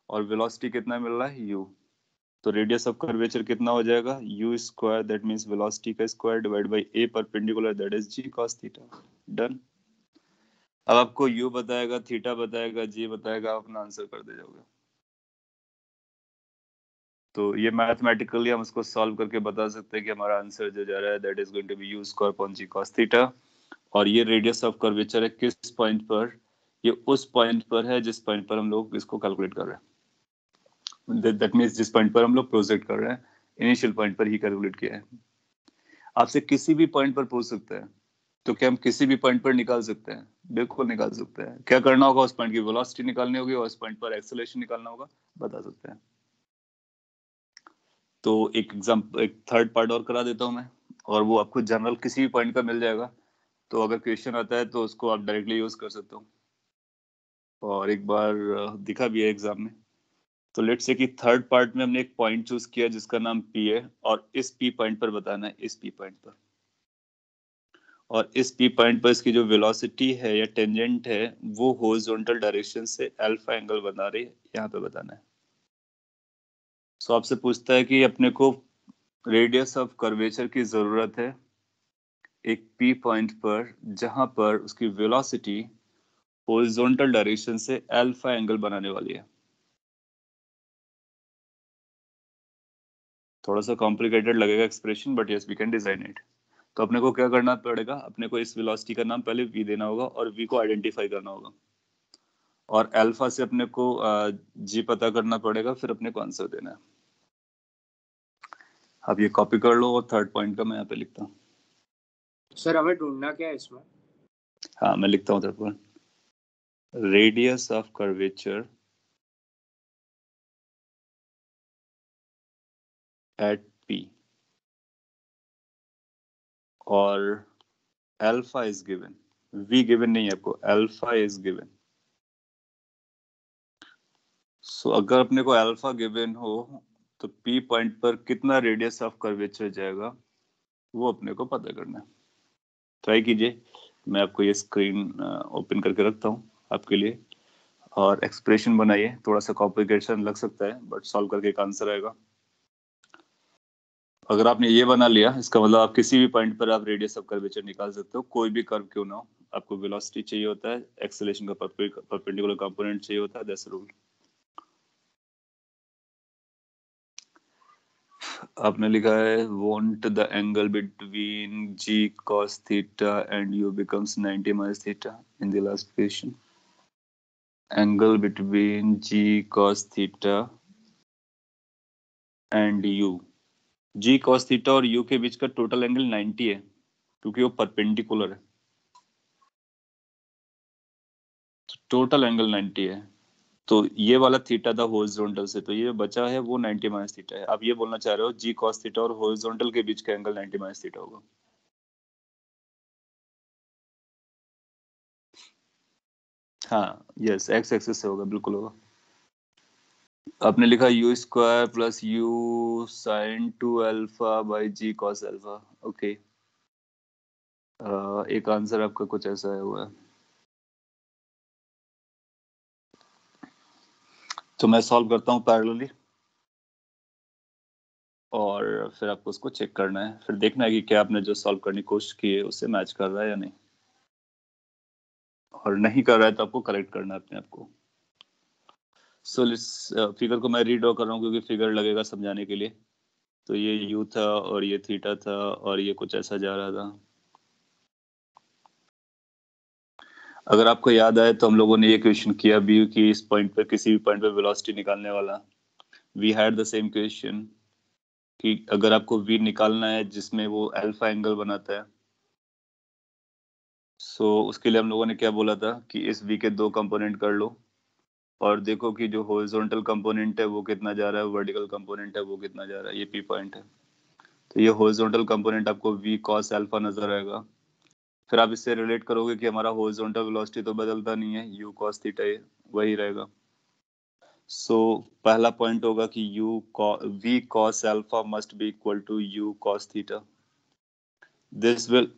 और वेलोसिटी कितना मिल रहा है u। तो रेडियस ऑफ कर्वेचर कितना हो जाएगा, u square, that means velocity का square divide by a perpendicular, that is g cos theta. Done. अब आपको u बताएगा, थीटा बताएगा, g बताएगा, आप अपना आंसर कर दे जाओगे। तो ये मैथमेटिकली हम उसको सॉल्व करके बता सकते हैं कि हमारा आंसर जो जा रहा है that is going to be u square upon g cos theta. और ये रेडियस ऑफ कर्वेचर है किस पॉइंट पर, ये उस पॉइंट पर है जिस पॉइंट पर हम लोग इसको कैलकुलेट कर रहे हैं। दैट मींस जिस पॉइंट पर हम लोग प्रोजेक्ट कर रहे हैं, इनिशियल पॉइंट पर ही कैलकुलेट किया है। आपसे किसी भी पॉइंट पर पूछ सकते हैं, तो क्या हम किसी भी पॉइंट पर निकाल सकते हैं? बिल्कुल निकाल सकते हैं। क्या करना होगा, उस पॉइंट की वेलोसिटी निकालनी होगी और उस पॉइंट पर एक्सेलरेशन निकालना होगा, बता सकते हैं। तो एक एग्जाम्पल, एक थर्ड पार्ट और करा देता हूं मैं, और वो आपको जनरल किसी भी पॉइंट का मिल जाएगा, तो अगर क्वेश्चन आता है तो उसको आप डायरेक्टली यूज कर सकते हो, और एक बार दिखा भी है एग्जाम में। तो लेट्स से कि थर्ड पार्ट में हमने एक पॉइंट चूज किया जिसका नाम पी है, और इस पी पॉइंट पर बताना है, इस पी पॉइंट पर, और इस पी पॉइंट पर इसकी जो वेलोसिटी है या टेंजेंट है वो हॉरिजॉन्टल डायरेक्शन से अल्फा एंगल बना रही है, यहाँ पे बताना है। सो आपसे पूछता है कि अपने को रेडियस ऑफ कर्वेचर की जरूरत है एक पी पॉइंट पर जहां पर उसकी वेलोसिटी हॉरिजॉन्टल डायरेक्शन से अल्फा एंगल बनाने वाली है। थोड़ा सा कॉम्प्लिकेटेड लगेगा expression, but yes we can design it. तो अपने को क्या करना पड़ेगा, अपने को इस वेलोसिटी का नाम पहले v देना होगा और v को आइडेंटिफाई करना होगा, और अल्फा से अपने को जी पता करना पड़ेगा, फिर अपने को आंसर देना है। अब ये कॉपी कर लो और थर्ड पॉइंट का मैं यहाँ पे लिखता हूँ। सर हमें ढूंढना क्या है इसमें? हाँ मैं लिखता हूँ तेरे पर, radius of curvature eight P और alpha is given, V given नहीं है आपको, अल्फा इज गिवन। सो अगर अपने को अल्फा गिवन हो तो P पॉइंट पर कितना रेडियस ऑफ कर्वेचर जाएगा वो अपने को पता करना है। ट्राई कीजिए, मैं आपको ये स्क्रीन ओपन करके रखता हूँ आपके लिए, और एक्सप्रेशन बनाइए। थोड़ा सा कॉम्प्लिकेशन लग सकता है बट सॉल्व करके एक आंसर आएगा। अगर आपने ये बना लिया इसका मतलब आप किसी भी पॉइंट पर आप रेडियस ऑफ कर्वेचर निकाल सकते हो, कोई भी कर्व क्यों ना हो। आपको वेलोसिटी चाहिए होता है, एक्सेलरेशन का परपेंडिकुलर कंपोनेंट चाहिए होता है, दैट्स रूल। आपने लिखा है want the angle between g cos theta and u becomes 90 minus theta in the last equation. Angle between g cos theta and u, g cos theta और u के बीच का total angle 90 है क्योंकि वो perpendicular है, टोटल एंगल 90 है। तो ये वाला थीटा था हॉरिजॉन्टल से, तो ये बचा है वो 90 माइनस थीटा है। आप ये बोलना चाह रहे हो जी कॉस थीटा और हॉरिजॉन्टल के बीच का एंगल 90 माइनस थीटा होगा। हाँ यस, एक्स एक्सिस से होगा, बिल्कुल होगा। आपने लिखा u square plus u sine 2 alpha by g cos alpha. Okay, एक आंसर आपका कुछ ऐसा है हुआ है। तो मैं सॉल्व करता हूँ पैरेलली और फिर आपको उसको चेक करना है, फिर देखना है कि क्या आपने जो सॉल्व करने की कोशिश की है उससे मैच कर रहा है या नहीं, और नहीं कर रहा है तो आपको करेक्ट करना है अपने आप को। सो फिगर को मैं रीड्रॉ कर रहा हूँ क्योंकि फिगर लगेगा समझाने के लिए। तो ये यू था और ये थीटा था और ये कुछ ऐसा जा रहा था। अगर आपको याद आए तो हम लोगों ने ये क्वेश्चन किया भी कि इस पॉइंट पे किसी भी पॉइंट पे वेलोसिटी निकालने वाला, we had the same question कि अगर आपको v निकालना है जिसमें वो अल्फा एंगल बनाता है, सो उसके लिए हम लोगों ने क्या बोला था कि इस v के दो कंपोनेंट कर लो और देखो कि जो हॉरिजॉन्टल कंपोनेंट है वो कितना जा रहा है, वर्टिकल कंपोनेंट है वो कितना जा रहा है, ये p पॉइंट है। तो ये हॉरिजॉन्टल कंपोनेंट आपको v cos अल्फा नजर आएगा। फिर आप इससे रिलेट करोगे कि हमारा हॉरिजॉन्टल वेलोसिटी तो बदलता नहीं है, u cos थीटा वही रहेगा। सो पहला पॉइंट होगा कि v cos alpha must be equal to u cos theta. This will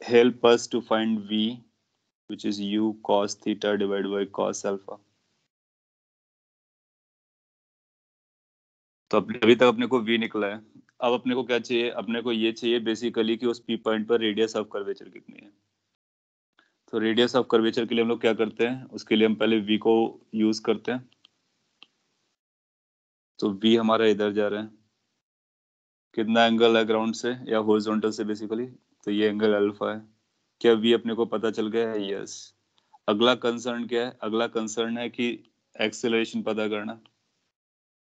help us to find v, which is u cos theta divided by cos alpha. तो अभी तक अपने को v निकला है। अब अपने को क्या चाहिए, अपने को ये चाहिए बेसिकली कि उस p पॉइंट पर रेडियस ऑफ कर्वेचर कितनी है। तो रेडियस ऑफ कर्वेचर के लिए हम लोग क्या करते हैं, उसके लिए हम पहले v को यूज करते हैं। तो v हमारा इधर जा रहा है, कितना एंगल है ग्राउंड से या हॉरिजॉन्टल से बेसिकली, तो ये एंगल अल्फा है। क्या v अपने को पता चल गया है? यस। अगला कंसर्न क्या है, अगला कंसर्न है कि एक्सेलरेशन पता करना।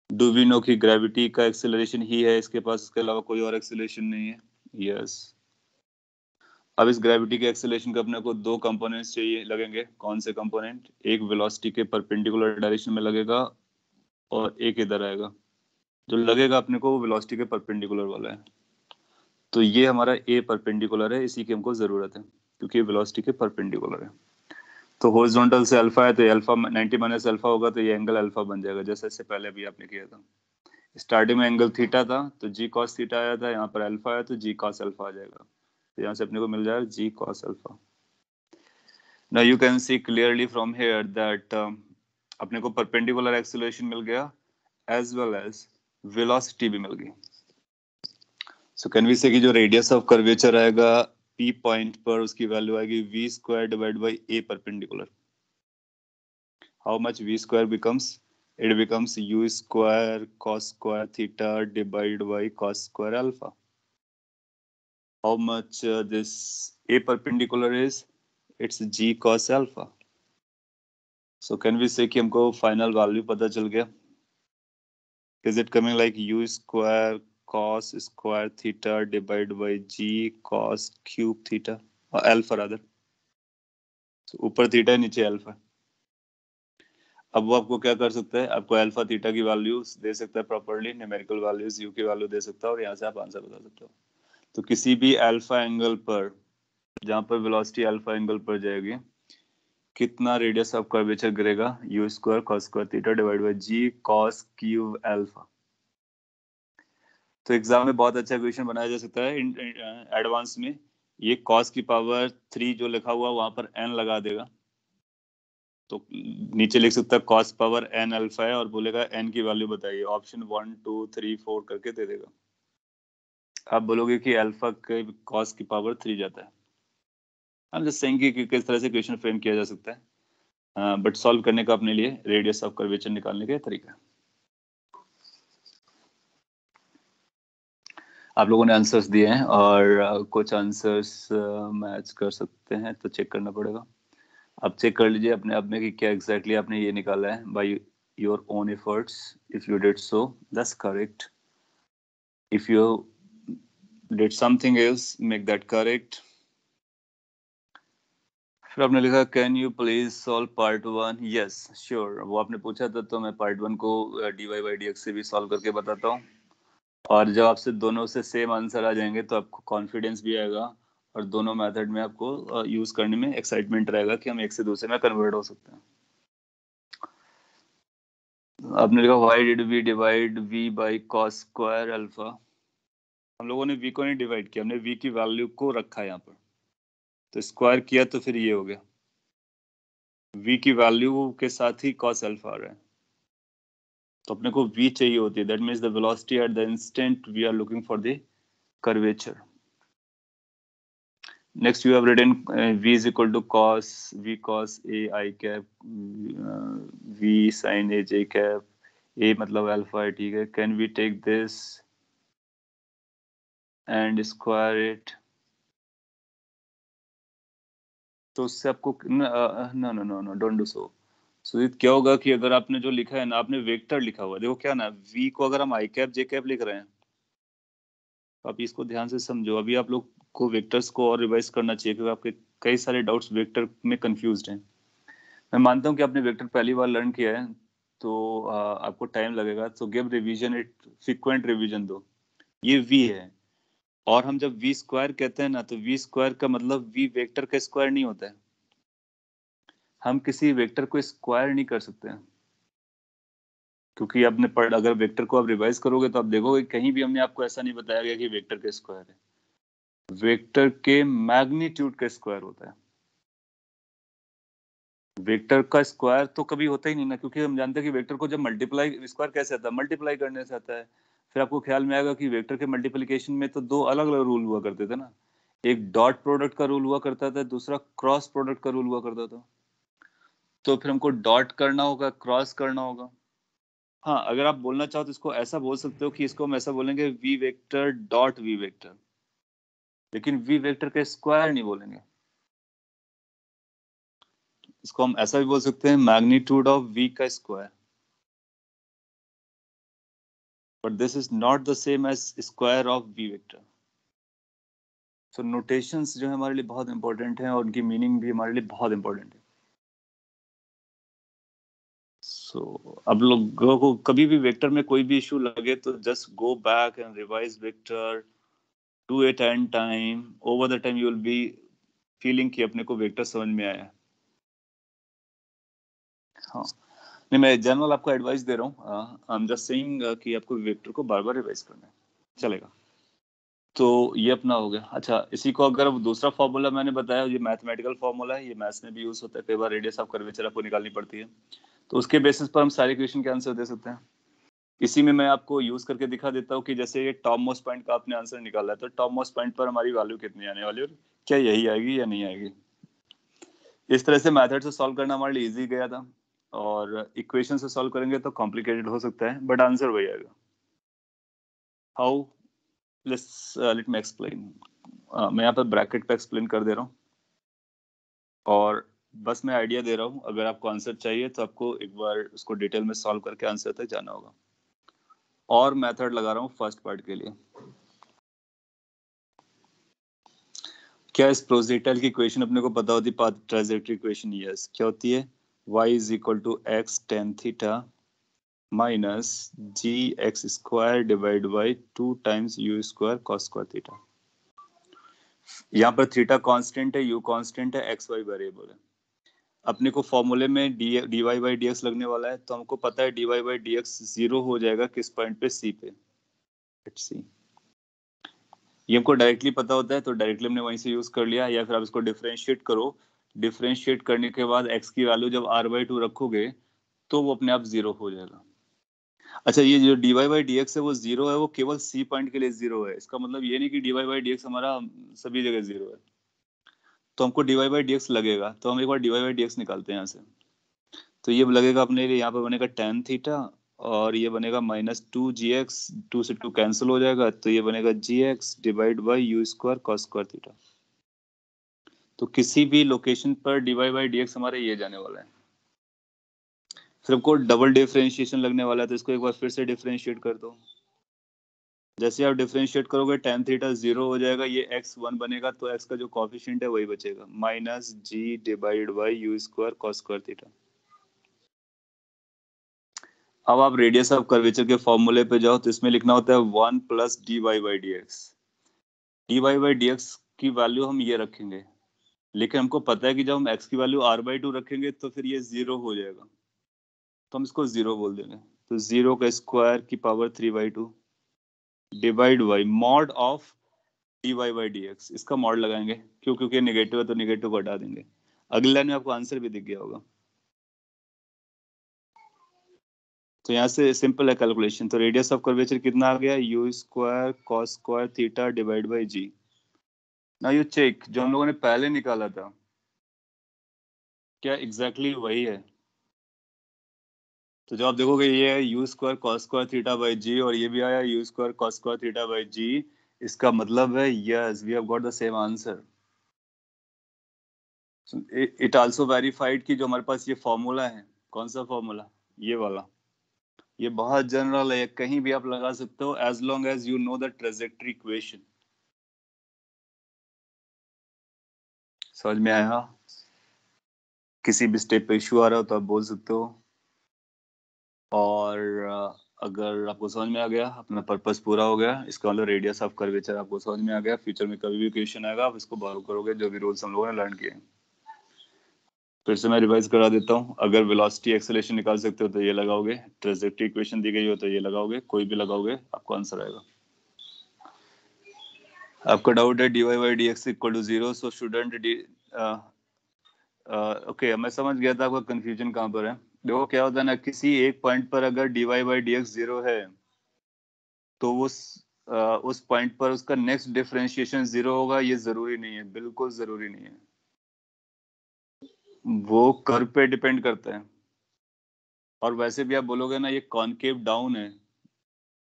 डू वी नो कि ग्रेविटी का एक्सेलरेशन ही है इसके पास, इसके अलावा कोई और एक्सेलरेशन नहीं है? यस। अब इस ग्रेविटी के एक्सेलरेशन का अपने को दो कंपोनेंट्स चाहिए लगेंगे। कौन से कंपोनेंट? एक वेलोसिटी के परपेंडिकुलर डायरेक्शन में लगेगा और एक इधर आएगा। जो लगेगा अपने को वो वेलोसिटी के परपेंडिकुलर वाला है। तो ये हमारा ए परपेंडिकुलर है, इसी की हमको जरूरत है क्योंकि ये वेलोसिटी के परपेंडिकुलर है। तो हॉरिजॉन्टल से अल्फा है तो ये अल्फा 90 माइनस अल्फा होगा, तो ये एंगल अल्फा बन जाएगा जैसे इससे पहले भी आपने किया था। स्टार्टिंग में एंगल थीटा था तो जी कॉस थीटा आया था, यहाँ पर अल्फा है तो जी कॉस अल्फा आ जाएगा। तो यहाँ से अपने को मिल जाएगा g cos alpha. Now you can see clearly from here that अपने को परपेंडिकुलर एक्सेलरेशन मिल गया एज वेल एज वेलोसिटी भी मिल गई। सो कैन वी से कि जो रेडियस ऑफ कर्वेचर आएगा पी पॉइंट पर उसकी वैल्यू आएगी v square divide by a perpendicular. How much v square becomes? It becomes u square cos square theta divided by cos square alpha. How much this a perpendicular is? It's g cos alpha. So can we say कि हमको final value पता चल गया? Is it coming like u square cos square theta divide bye g cos cube theta alpha rather. ऊपर theta है, नीचे alpha. अब वो आपको क्या कर सकता है, आपको अल्फा थीटा की वैल्यूज दे सकता है प्रॉपर्ली, न्यूमेरिकल वैल्यूज यू की वैल्यू दे सकता है और यहाँ से आप आंसर बता सकते हो। तो किसी भी अल्फा एंगल पर जहां पर वेलोसिटी अल्फा एंगल पर जाएगी, कितना रेडियस ऑफ कर्वेचर गिरेगा, u square cos square theta divide by g cos cube alpha. तो एग्जाम में बहुत अच्छा क्वेश्चन बनाया जा सकता है एडवांस में। ये कॉस की पावर 3 जो लिखा हुआ वहां पर n लगा देगा, तो नीचे लिख सकता है कॉस पावर n अल्फा है और बोलेगा n की वैल्यू बताइए, ऑप्शन 1 2 3 4 करके दे देगा। आप बोलोगे कि अल्फा के कॉस की पावर 3 जाता है। हम जस्ट सेइंग कि किस तरह से क्वेश्चन फ्रेम किया जा सकता है, बट सॉल्व करने का अपने लिए रेडियस ऑफ कर्वेचर निकालने का तरीका। आप लोगों ने आंसर्स दिए हैं और कुछ आंसर्स मैच कर सकते हैं, तो चेक करना पड़ेगा। आप चेक कर लीजिए अपने आप में कि क्या एग्जैक्टली आपने ये निकाला है by your own efforts. If you did so that's correct, if you did something else make that correct. फिर आपने लिखा can you please solve part 1। Yes sure, वो आपने पूछा था तो मैं पार्ट 1 को dy बाई dx से भी सॉल्व करके बताता हूँ। और जब आपसे दोनों से सेम आंसर आ जाएंगे तो आपको कॉन्फिडेंस भी आएगा और दोनों मेथड में आपको यूज करने में एक्साइटमेंट रहेगा कि हम एक से दूसरे में कन्वर्ट हो सकते हैं। आपने लिखा why did we divide v by cos square alpha. हम लोगों ने v को नहीं डिवाइड किया, हमने v की वैल्यू को रखा है यहाँ पर, तो स्क्वायर किया तो फिर ये हो गया। v की वैल्यू के साथ ही cos अल्फा आ रहा है, तो अपने को v चाहिए होती है, that means the velocity at the instant we are looking for the curvature. Next you have written v is equal to cos v cos a I cap v sin a j cap, a मतलब alpha है, ठीक है। Can we take this and square it? तो उससे आपको no no no no don't do so. Sujeet क्या होगा कि अगर आपने जो लिखा है ना, आपने वेक्टर लिखा हुआ है, देखो क्या ना, v को अगर हम आई कैप जे कैप लिख रहे हैं तो आप इसको ध्यान से समझो। अभी आप लोग को वेक्टर्स को और रिवाइज करना चाहिए क्योंकि आपके कई सारे डाउट्स वेक्टर में कंफ्यूज्ड हैं। मैं मानता हूँ कि आपने वेक्टर पहली बार लर्न किया है तो आपको टाइम लगेगा, तो give revision it, frequent revision दो। ये v है और हम जब v स्क्वायर कहते हैं ना, तो v स्क्वायर का मतलब v वेक्टर का स्क्वायर नहीं होता है। हम किसी वेक्टर को स्क्वायर नहीं कर सकते हैं क्योंकि आपने पढ़, अगर वेक्टर को आप रिवाइज करोगे तो आप देखोगे कहीं भी हमने आपको ऐसा नहीं बताया गया कि वेक्टर का स्क्वायर है। वेक्टर के मैग्नीट्यूड का स्क्वायर होता है। वेक्टर का स्क्वायर तो कभी होता ही नहीं ना, क्योंकि हम जानते हैं कि वेक्टर को जब मल्टीप्लाई, स्क्वायर कैसे आता है, मल्टीप्लाई करने से आता है। फिर आपको ख्याल में आएगा कि वेक्टर के मल्टीप्लिकेशन में तो दो अलग अलग रूल हुआ करते थे ना, एक डॉट प्रोडक्ट का रूल हुआ करता था, दूसरा क्रॉस प्रोडक्ट का रूल हुआ करता था। तो फिर हमको डॉट करना होगा, क्रॉस करना होगा। हाँ, अगर आप बोलना चाहो तो इसको ऐसा बोल सकते हो कि इसको हम ऐसा बोलेंगे v vector dot v vector, लेकिन वी वेक्टर का स्क्वायर नहीं बोलेंगे। इसको हम ऐसा भी बोल सकते हैं मैग्नीट्यूड ऑफ वी का square, but this is not the same as square of v vector. So notations जो है हमारे लिए बहुत इंपॉर्टेंट हैं और उनकी मीनिंग भी हमारे लिए बहुत इंपॉर्टेंट है। सो अब लोगों को कभी भी वेक्टर में कोई भी इशू लगे तो just go back and revise vector, do it 10 time, over the time you will be feeling कि अपने को वेक्टर समझ में आया है। हाँ, नहीं मैं जनरल आपको एडवाइस दे रहा हूँ, आई एम जस्ट सेइंग कि आपको वेक्टर को बार बार रिवाइज करना है, चलेगा। तो ये अपना हो गया। अच्छा, इसी को अगर दूसरा फॉर्मूला मैंने बताया, ये मैथमेटिकल फॉर्मूला है, ये मैथ्स में भी यूज होता है, कई बार रेडियस ऑफ कर्वेचर आपको निकालनी पड़ती है, तो उसके बेसिस पर हम सारे क्वेश्चन के आंसर दे सकते हैं। इसी में मैं आपको यूज करके दिखा देता हूँ कि जैसे ये टॉप मोस्ट पॉइंट का आपने आंसर निकाला है, तो टॉप मोस्ट पॉइंट पर हमारी वैल्यू कितनी आने वाली है, और क्या यही आएगी या नहीं आएगी। इस तरह से मेथड से सॉल्व करना हमारे लिए इजी गया था, और इक्वेशन से सॉल्व करेंगे तो कॉम्प्लिकेटेड हो सकता है, बट आंसर वही आएगा। How, let me explain. मैं यहाँ पर ब्रैकेट पे एक्सप्लेन कर दे रहा हूँ और बस मैं आइडिया दे रहा हूँ। अगर आपको आंसर चाहिए तो आपको एक बार उसको डिटेल में सॉल्व करके आंसर तक जाना होगा। और मेथड लगा रहा हूँ फर्स्ट पार्ट के लिए। क्या इस प्रोजेक्टाइल की इक्वेशन अपने को पता होती? Path trajectory equation, yes. क्या होती है? y is equal to x tan theta minus g x square divide by 2 times u square cos square theta. यहाँ पर थीटा कांस्टेंट है, यू कांस्टेंट है, एक्स वाई वेरिएबल है। अपने को फॉर्मूले में d y by d x लगने वाला है, तो हमको पता है d y by d x zero हो जाएगा किस पॉइंट पे? सी पे। लेट्स सी, ये हमको डायरेक्टली पता होता है तो डायरेक्टली हमने वहीं से यूज कर लिया, या फिर आप इसको डिफरेंशिएट करो। डिफरेंशिएट करने के बाद एक्स की वैल्यू जब आर बाई टू रखोगे तो वो अपने आप जीरो हो जाएगा। अच्छा, ये जो d y by d x है वो जीरो है, वो केवल सी पॉइंट के लिए जीरो है। इसका मतलब ये नहीं कि d y by d x हमारा सभी जगह जीरो है। तो हमको d y by d x लगेगा, तो हम एक बार d y by d x निकालते हैं यहाँ से। तो ये लगेगा अपने लिए, यहाँ पे बनेगा टेन थीटा और ये बनेगा minus two g x, two से टू कैंसिल हो जाएगा, तो ये बनेगा g x divide by u square cos square theta. तो किसी भी लोकेशन पर d y by d x हमारे ये जाने वाला है। फिर आपको डबल डिफरेंशिएशन लगने वाला है, तो इसको एक बार फिर से डिफरेंशिएट कर दो। जैसे आप डिफरेंशिएट करोगे टेन थीटा जीरो हो जाएगा, ये एक्स वन बनेगा, तो एक्स का जो कॉफिशिएंट है वही बचेगा, minus g divide by u square cos square theta. अब आप रेडियस ऑफ कर्वेचर के फॉर्मूले पे जाओ, तो इसमें लिखना होता है one plus d y by d x. D y by d x की वैल्यू हम ये रखेंगे, लेकिन हमको पता है कि जब हम एक्स की वैल्यू आर बाई टू रखेंगे तो फिर ये जीरो हो जाएगा, तो हम इसको जीरो बोल देंगे। तो जीरो का स्क्वायर की power three by two divide by mod of d y by d x. इसका मॉड लगाएंगे, क्यों? क्योंकि नेगेटिव है तो नेगेटिव को हटा देंगे। अगले लाइन में आपको आंसर भी दिख गया होगा। तो यहाँ से सिंपल है कैलकुलेशन। तो रेडियस ऑफ कर्वेचर कितना आ गया? U square cos square theta divide by g. ना यू चेक, जो हम लोगों ने पहले निकाला था क्या एग्जैक्टली वही है? तो जब आप देखोगे ये है u square cos square theta by g, और ये भी आया u square cos square theta by g. इसका मतलब है yes, we have got the same answer. It also verified कि जो हमारे पास ये फॉर्मूला है, कौन सा फॉर्मूला? ये वाला। ये बहुत जनरल है, कहीं भी आप लगा सकते हो as long as you know the trajectory equation. समझ में आया? किसी भी स्टेप पे इशू आ रहा हो तो आप बोल सकते हो। और अगर आपको समझ में आ गया, अपना पर्पस पूरा हो गया। इसका मतलब रेडियस ऑफ कर्वेचर आपको समझ में आ गया। फ्यूचर में कभी भी क्वेश्चन आएगा आप इसको फॉलो करोगे, जो भी रूल्स हम लोगों ने लर्न किए। फिर से मैं रिवाइज करा देता हूँ। अगर वेलोसिटी एक्सेलरेशन निकाल सकते हो तो ये लगाओगे, ट्रेजेक्टरी इक्वेशन दी गई हो तो ये लगाओगे, कोई भी लगाओगे आपको आंसर आएगा। आपका डाउट है d y by d x equal to zero, so student D okay, मैं समझ गया था आपका कंफ्यूजन कहाँ पर है। देखो क्या होता है ना, किसी एक पॉइंट पर अगर d y by d x zero है तो उस पॉइंट पर उसका नेक्स्ट डिफरेंशिएशन जीरो होगा, ये जरूरी नहीं है, बिल्कुल जरूरी नहीं है। वो कर्व पे डिपेंड करता है। और वैसे भी आप बोलोगे ना ये कॉनकेव डाउन है,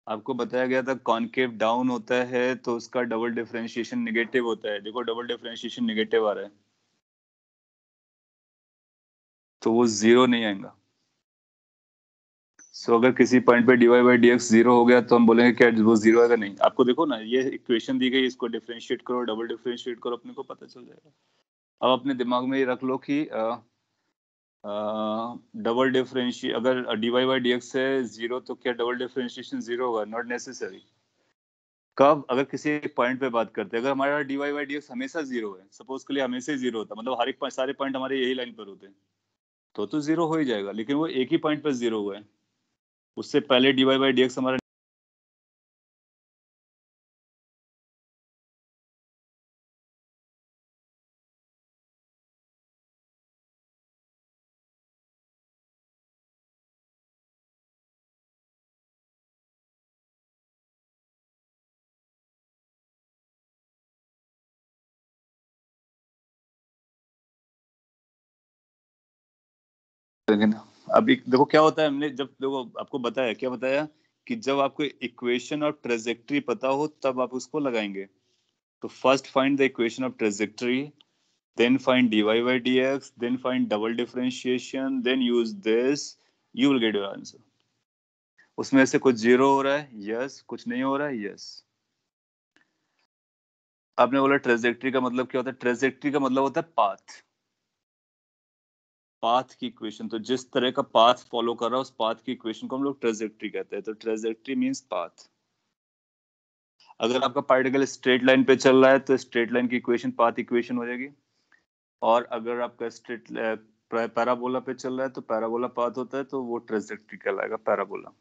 आपको बताया गया था कॉनकेव डाउन होता है तो उसका डबल डिफरेंशिएशन निगेटिव होता है। देखो डबल डिफरेंशिएशन निगेटिव आ रहा है, तो वो जीरो नहीं आएगा। सो अगर किसी पॉइंट पे d y by d x zero हो गया तो हम बोलेंगे क्या वो जीरो आएगा? नहीं। आपको देखो ना ये इक्वेशन दी गई, इसको डिफरेंशिएट करो, डबल डिफरेंशिएट करो, अपने को पता चल जाएगा। अब अपने दिमाग में ये रख लो कि डबल डिफरेंशिएट अगर d y by d x है जीरो, तो क्या डबल डिफरेंशिएशन जीरो होगा? Not necessary. कब? अगर किसी एक पॉइंट पे बात करते हैं, अगर हमारा d y by d x हमेशा जीरो है, सपोज के लिए हमेशा ही जीरो होता, मतलब हर एक सारे पॉइंट हमारे यही लाइन पर होते हैं, तो जीरो हो ही जाएगा। लेकिन वो एक ही पॉइंट पर जीरो हुआ है, उससे पहले d y by d x हमारा लेकिन अभी देखो क्या होता है, हमने जब देखो आपको बताया, क्या बताया कि जब आपको इक्वेशन और ट्रेजेक्टरी पता हो तब आप उसको लगाएंगे। तो first find the equation of trajectory, then find dy by dx, then find double differentiation, then use this, you will get your answer. उसमें से कुछ 0 हो रहा है, यस, कुछ नहीं हो रहा है, यस। आपने बोला ट्रेजेक्ट्री का मतलब क्या होता है? ट्रेजेक्ट्री का मतलब होता है पाथ, पाथ की इक्वेशन। तो जिस तरह का पाथ फॉलो कर रहा है उस पाथ की इक्वेशन को हम लोग ट्रेजेक्ट्री कहते हैं। तो ट्रेजेक्ट्री मींस पाथ। अगर आपका पार्टिकल स्ट्रेट लाइन पे चल रहा है तो स्ट्रेट लाइन की इक्वेशन पाथ इक्वेशन हो जाएगी। और अगर आपका स्ट्रेट पैराबोला पे चल रहा है तो पैराबोला पाथ होता है, तो वो ट्रेजेक्ट्री कहलाएगा, parabola.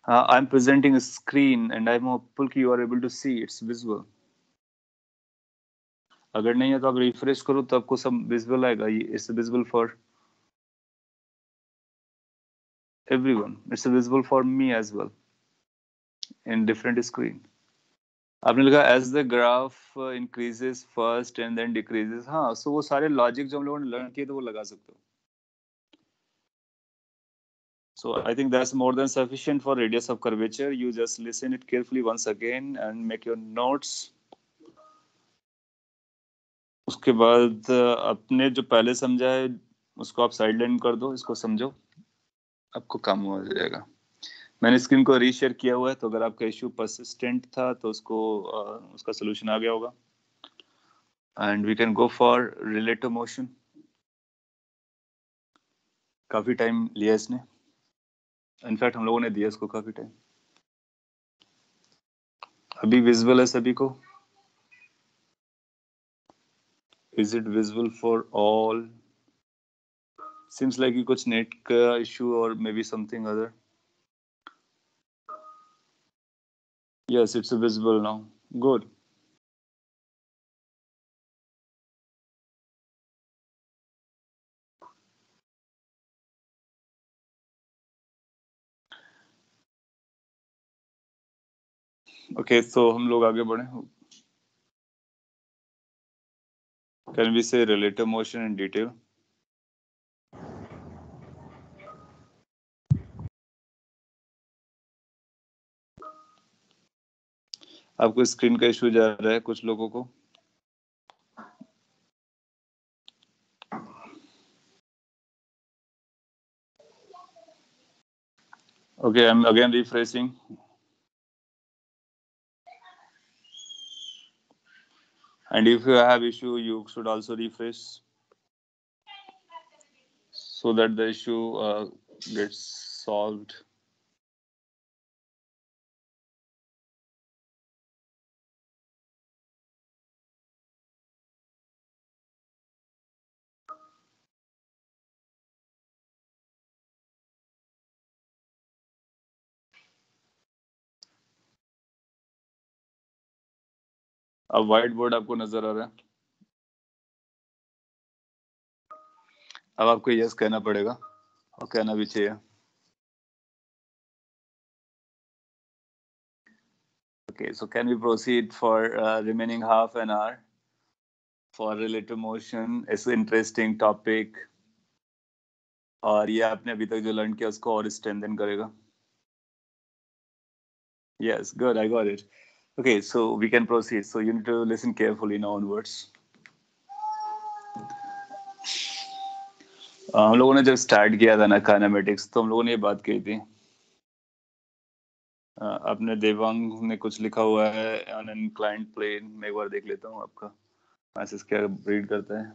I am presenting a screen and I'm hopeful कि you are able to see it's visible. अगर नहीं है तो आप रिफ्रेश करो तो आपको सब विजिबल आएगा। It's visible for everyone, it's visible for me as well in different screen. आपने लिखा as the graph increases first and then decreases. हाँ, सो वो सारे लॉजिक जो हम लोगों ने लर्न किए थे वो लगा सकते हो। So I think that's more than sufficient for radius of curvature. You just listen it carefully once again and make your notes. उसके बाद अपने जो पहले समझा है उसको आप साइड लाइन कर दो, इसको समझो, आपको काम हो जाएगा। मैंने स्क्रीन को रीशेयर किया हुआ है, तो अगर आपका इश्यू परसिस्टेंट था तो उसको उसका सोल्यूशन आ गया होगा। And we can go for relative motion. काफी टाइम लिया इसने, इनफैक्ट हम लोगों ने दिया इसको काफी टाइम। अभी विजिबल है सभी को? Is it visible for all? Seems like कुछ नेट का इशू और may be something other. Yes, it's visible now. Good. Okay, so हम लोग आगे बढ़े। Can we say relative motion in detail? आपको स्क्रीन का इशू जा रहा है कुछ लोगों को? Okay, I'm again refreshing. And if you have issue, you should also refresh so that the issue gets solved. अब व्हाइट बोर्ड आपको नजर आ रहा है? अब आपको यस कहना पड़ेगा और कहना भी चाहिए। Okay, so can we proceed for remaining half an hour for relative motion? It's an interesting topic. और ये आपने अभी तक जो लर्न किया उसको और स्ट्रेंथन करेगा। Yes, good, I got it. Okay, so we can proceed. So you need to listen carefully now onwards. हम लोगों ने जब स्टार्ट किया था ना काइनेमेटिक्स, तो हम लोगों ने ये बात कही थी। आपने देवांग ने कुछ लिखा हुआ है ऑन एन इंक्लाइंड प्लेन। मैं एक बार देख लेता हूँ आपका मैसेज क्या रीड करता है।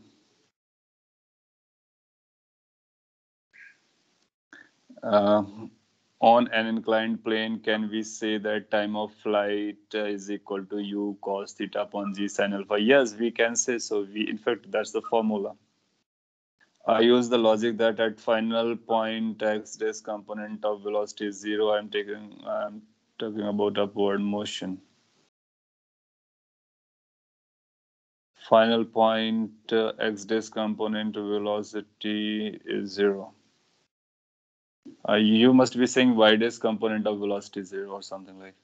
On an inclined plane, can we say that time of flight is equal to u cos theta upon g sin alpha? Yes, we can say so. In fact, that's the formula. I use the logic that at final point x dash component of velocity is 0. I'm talking about upward motion. Final point x dash component velocity is 0. You must be saying y dash component of velocity is 0 or something like.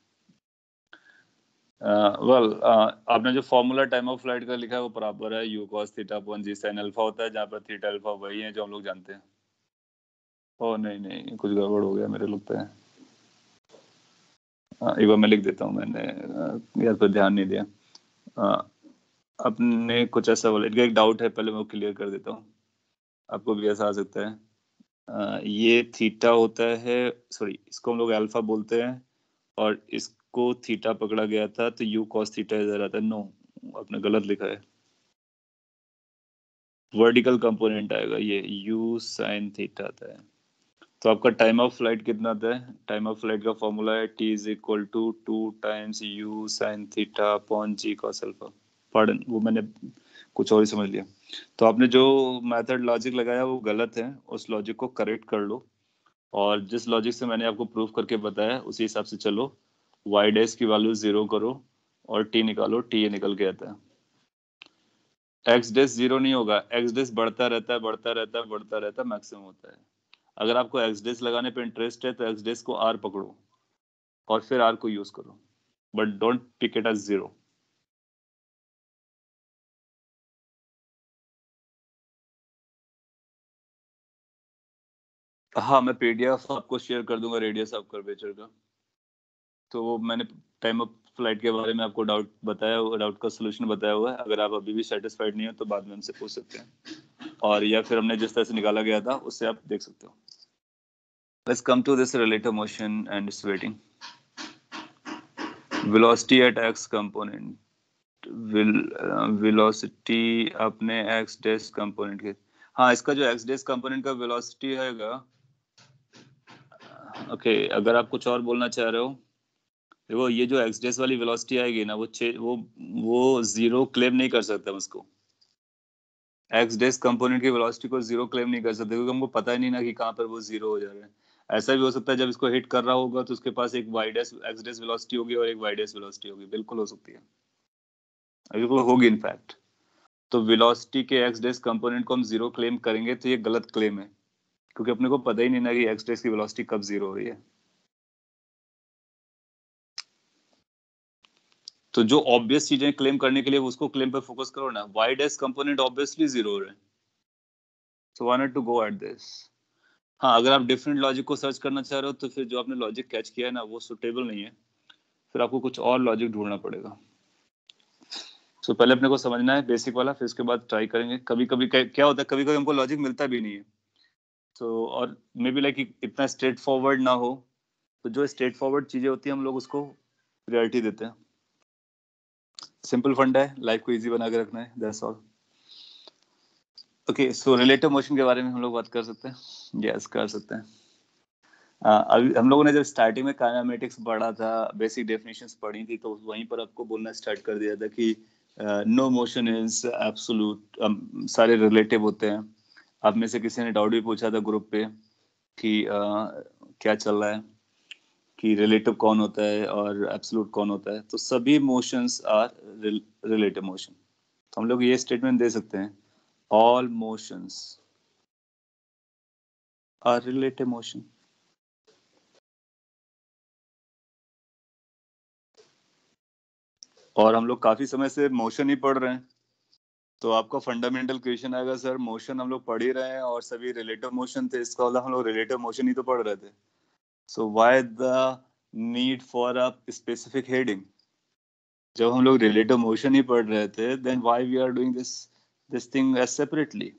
आपने जो formula time of flight का लिखा है वो बराबर है u cos theta upon g sin alpha होता है, जहाँ पर थीटा अल्फा वही है जो हम लोग जानते हैं। ओ नहीं नहीं, कुछ गड़बड़ हो गया मेरे लगता है। एक बार मैं लिख देता हूँ, मैंने यार पर ध्यान नहीं दिया। अपने कुछ ऐसा बोला, इनका एक डाउट है, पहले मैं वो क्लियर कर देता हूँ, आपको भी ऐसा आ सकता है। ये थीटा होता है, सॉरी इसको हम लोग अल्फा बोलते हैं, और इसको थीटा पकड़ा गया था तो यू कॉस थीटा इधर आता है। नो, आपने गलत लिखा है, वर्टिकल कंपोनेंट आएगा, ये यू साइन थीटा आता है। तो आपका टाइम ऑफ फ्लाइट कितना आता है? टाइम ऑफ फ्लाइट का फॉर्मूला है t is equal to 2 u sine theta upon g cos alpha. Pardon, वो मैंने कुछ और ही समझ लिया। तो आपने जो मेथड लॉजिक लगाया वो गलत है, उस लॉजिक को करेक्ट कर लो, और जिस लॉजिक से मैंने आपको प्रूफ करके बताया उसी हिसाब से चलो। वाई डैश की वैल्यू 0 करो और टी निकालो, टी ये निकल के आता है। एक्स डैश 0 नहीं होगा, एक्स डैश बढ़ता रहता है, बढ़ता रहता है, बढ़ता रहता है, मैक्सिमम होता है। अगर आपको एक्स डैश लगाने पे इंटरेस्ट है तो एक्स डैश को आर पकड़ो और फिर आर को यूज करो, but don't pick it as 0। हाँ, मैं पीडीएफ आपको शेयर कर दूंगा रेडियस ऑफ कर्वेचर का। तो वो मैंने टाइम ऑफ फ्लाइट के बारे में आपको डाउट बताया, डाउट का सोल्यूशन बताया हुआ है। अगर आप अभी भी सेटिस्फाइड नहीं हो तो बाद में हमसे पूछ सकते हैं, और या फिर हमने जिस तरह से निकाला गया था उससे आप देख सकते हो। Let's come to this relative motion and it's waiting. Velocity at x component, velocity अपने एक्स डैश कंपोनेंट के, हाँ इसका जो एक्स डैश कंपोनेंट का वेलोसिटी हैगा, ओके अगर आप कुछ और बोलना चाह रहे हो, देखो ये जो एक्स डैश वाली वेलोसिटी आएगी ना, वो जीरो क्लेम नहीं कर सकता हम उसको। एक्स डैश कंपोनेंट की वेलोसिटी को जीरो क्लेम नहीं कर सकते, क्योंकि हमको पता ही नहीं ना कि कहाँ पर वो जीरो हो जा रहा है। ऐसा भी हो सकता है जब इसको हिट कर रहा होगा तो उसके पास एक y dash x dash velocity होगी और एक वाई डैश वेलोसिटी होगी, बिल्कुल हो सकती है, बिल्कुल होगी इनफैक्ट। तो वेलोसिटी के एक्स डैश कंपोनेंट को हम जीरो क्लेम करेंगे तो ये गलत क्लेम है, क्योंकि अपने को पता ही नहीं ना कि एक्स डैश की वेलोसिटी कब जीरो हो रही है। तो जो ऑब्वियस चीजें क्लेम करने के लिए उसको क्लेम पे फोकस करो ना। Y dash component obviously zero हो रहा है, so why not to go at this. हाँ, अगर आप डिफरेंट लॉजिक को सर्च करना चाह रहे हो तो फिर जो आपने लॉजिक कैच किया है ना वो सुटेबल नहीं है, फिर आपको कुछ और लॉजिक ढूंढना पड़ेगा। सो पहले अपने को समझना है बेसिक वाला, फिर उसके बाद ट्राई करेंगे। कभी कभी क्या होता है, कभी कभी हमको लॉजिक मिलता भी नहीं है। तो और मे बी लाइक इतना स्ट्रेट फॉरवर्ड ना हो, तो जो स्ट्रेट फॉरवर्ड चीजें होती है हम लोग उसको प्रायोरिटी देते हैं। सिंपल फंडा है, लाइफ को इजी बना के रखना है, that's all. Okay, so relative motion के बारे में हम लोग बात कर सकते हैं। यस, कर सकते हैं। अभी हम लोगों ने जब स्टार्टिंग में काइनेमेटिक्स पढ़ा था, बेसिक डेफिनेशंस पढ़ी थी, तो वहीं पर आपको बोलना स्टार्ट कर दिया था कि नो मोशन इज एब्सोल्यूट, सारे रिलेटिव होते हैं। आप में से किसी ने डाउट भी पूछा था ग्रुप पे कि क्या चल रहा है, कि रिलेटिव कौन होता है और एब्सोल्यूट कौन होता है। तो सभी मोशंस आर रिलेटिव मोशन। तो हम लोग ये स्टेटमेंट दे सकते हैं, all motions are relative motion. और हम लोग काफी समय से मोशन ही पढ़ रहे हैं, तो आपका फंडामेंटल क्वेश्चन आएगा, सर मोशन हम लोग पढ़ ही रहे हैं और सभी रिलेटिव मोशन थे, इसका मतलब हम लोग रिलेटिव मोशन ही तो पढ़ रहे थे। So why the need for a specific heading? जब हम लोग रिलेटिव मोशन ही पढ़ रहे थे, then why we are doing this thing as separately?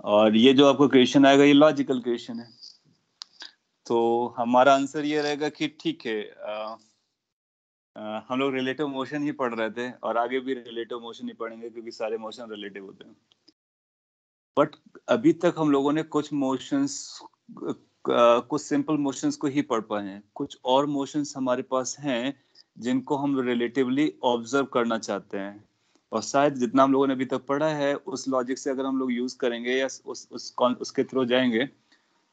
और ये जो आपको क्वेश्चन आएगा ये लॉजिकल क्वेश्चन है, तो हमारा आंसर ये रहेगा कि ठीक है, हम लोग रिलेटिव मोशन ही पढ़ रहे थे और आगे भी रिलेटिव मोशन ही पढ़ेंगे, क्योंकि सारे मोशन रिलेटिव होते हैं। बट अभी तक हम लोगों ने कुछ मोशंस, कुछ सिंपल मोशंस को ही पढ़ पाए हैं। कुछ और मोशंस हमारे पास हैं जिनको हम रिलेटिवली ऑब्जर्व करना चाहते हैं, और शायद जितना हम लोगों ने अभी तक पढ़ा है उस लॉजिक से अगर हम लोग यूज करेंगे या उसके थ्रू जाएंगे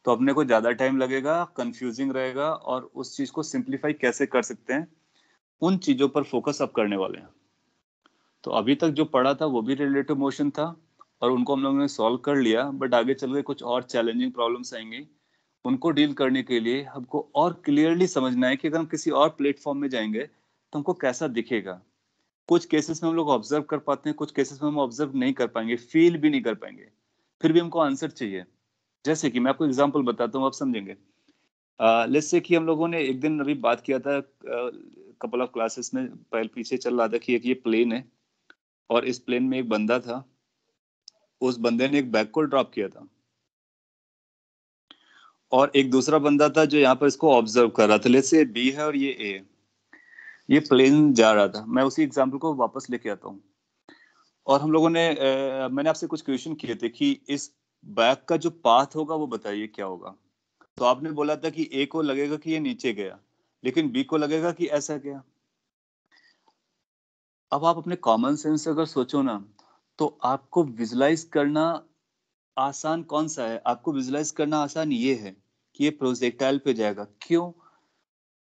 तो अपने को ज्यादा टाइम लगेगा, कंफ्यूजिंग रहेगा, और उस चीज को सिंप्लीफाई कैसे कर सकते हैं उन चीजों पर फोकस अब करने वाले हैं। तो अभी तक जो पढ़ा था वो भी रिलेटिव मोशन था और उनको हम लोगों ने सॉल्व कर लिया, बट आगे चल के कुछ और चैलेंजिंग प्रॉब्लम्स आएंगी। उनको डील करने के लिए हमको और क्लियरली समझना है कि अगर हम किसी और प्लेटफॉर्म में जाएंगे तो हमको कैसा दिखेगा। कुछ केसेस में हम लोग ऑब्जर्व कर पाते हैं, कुछ केसेस में हम ऑब्जर्व नहीं कर पाएंगे, फील भी नहीं कर पाएंगे, फिर भी हमको आंसर चाहिए। जैसे कि मैं आपको एग्जांपल बताता हूँ, आप समझेंगे। लेट्स से कि हम लोगों ने एक दिन अभी बात किया था, कपल ऑफ क्लासेस में पहले पीछे चल रहा था कि एक ये प्लेन है और इस प्लेन में एक बंदा था, उस बंदे ने एक बैग को ड्रॉप किया था। और एक दूसरा बंदा था जो यहाँ पर इसको ऑब्जर्व कर रहा था। लेट्स से बी है और ये ए, ये प्लेन जा रहा था। मैं उसी एग्जाम्पल को वापस लेके आता हूँ। और हम लोगों ने मैंने आपसे कुछ क्वेश्चन किए थे कि इस बैग का जो पाथ होगा वो बताइए क्या होगा। तो आपने बोला था कि ए को लगेगा कि ये नीचे गया, लेकिन बी को लगेगा कि ऐसा गया। अब आप अपने कॉमन सेंस से अगर सोचो ना, तो आपको विजुलाइज करना आसान कौन सा है? आपको विजुलाइज करना आसान ये है कि ये प्रोजेक्टाइल पे जाएगा। क्यों?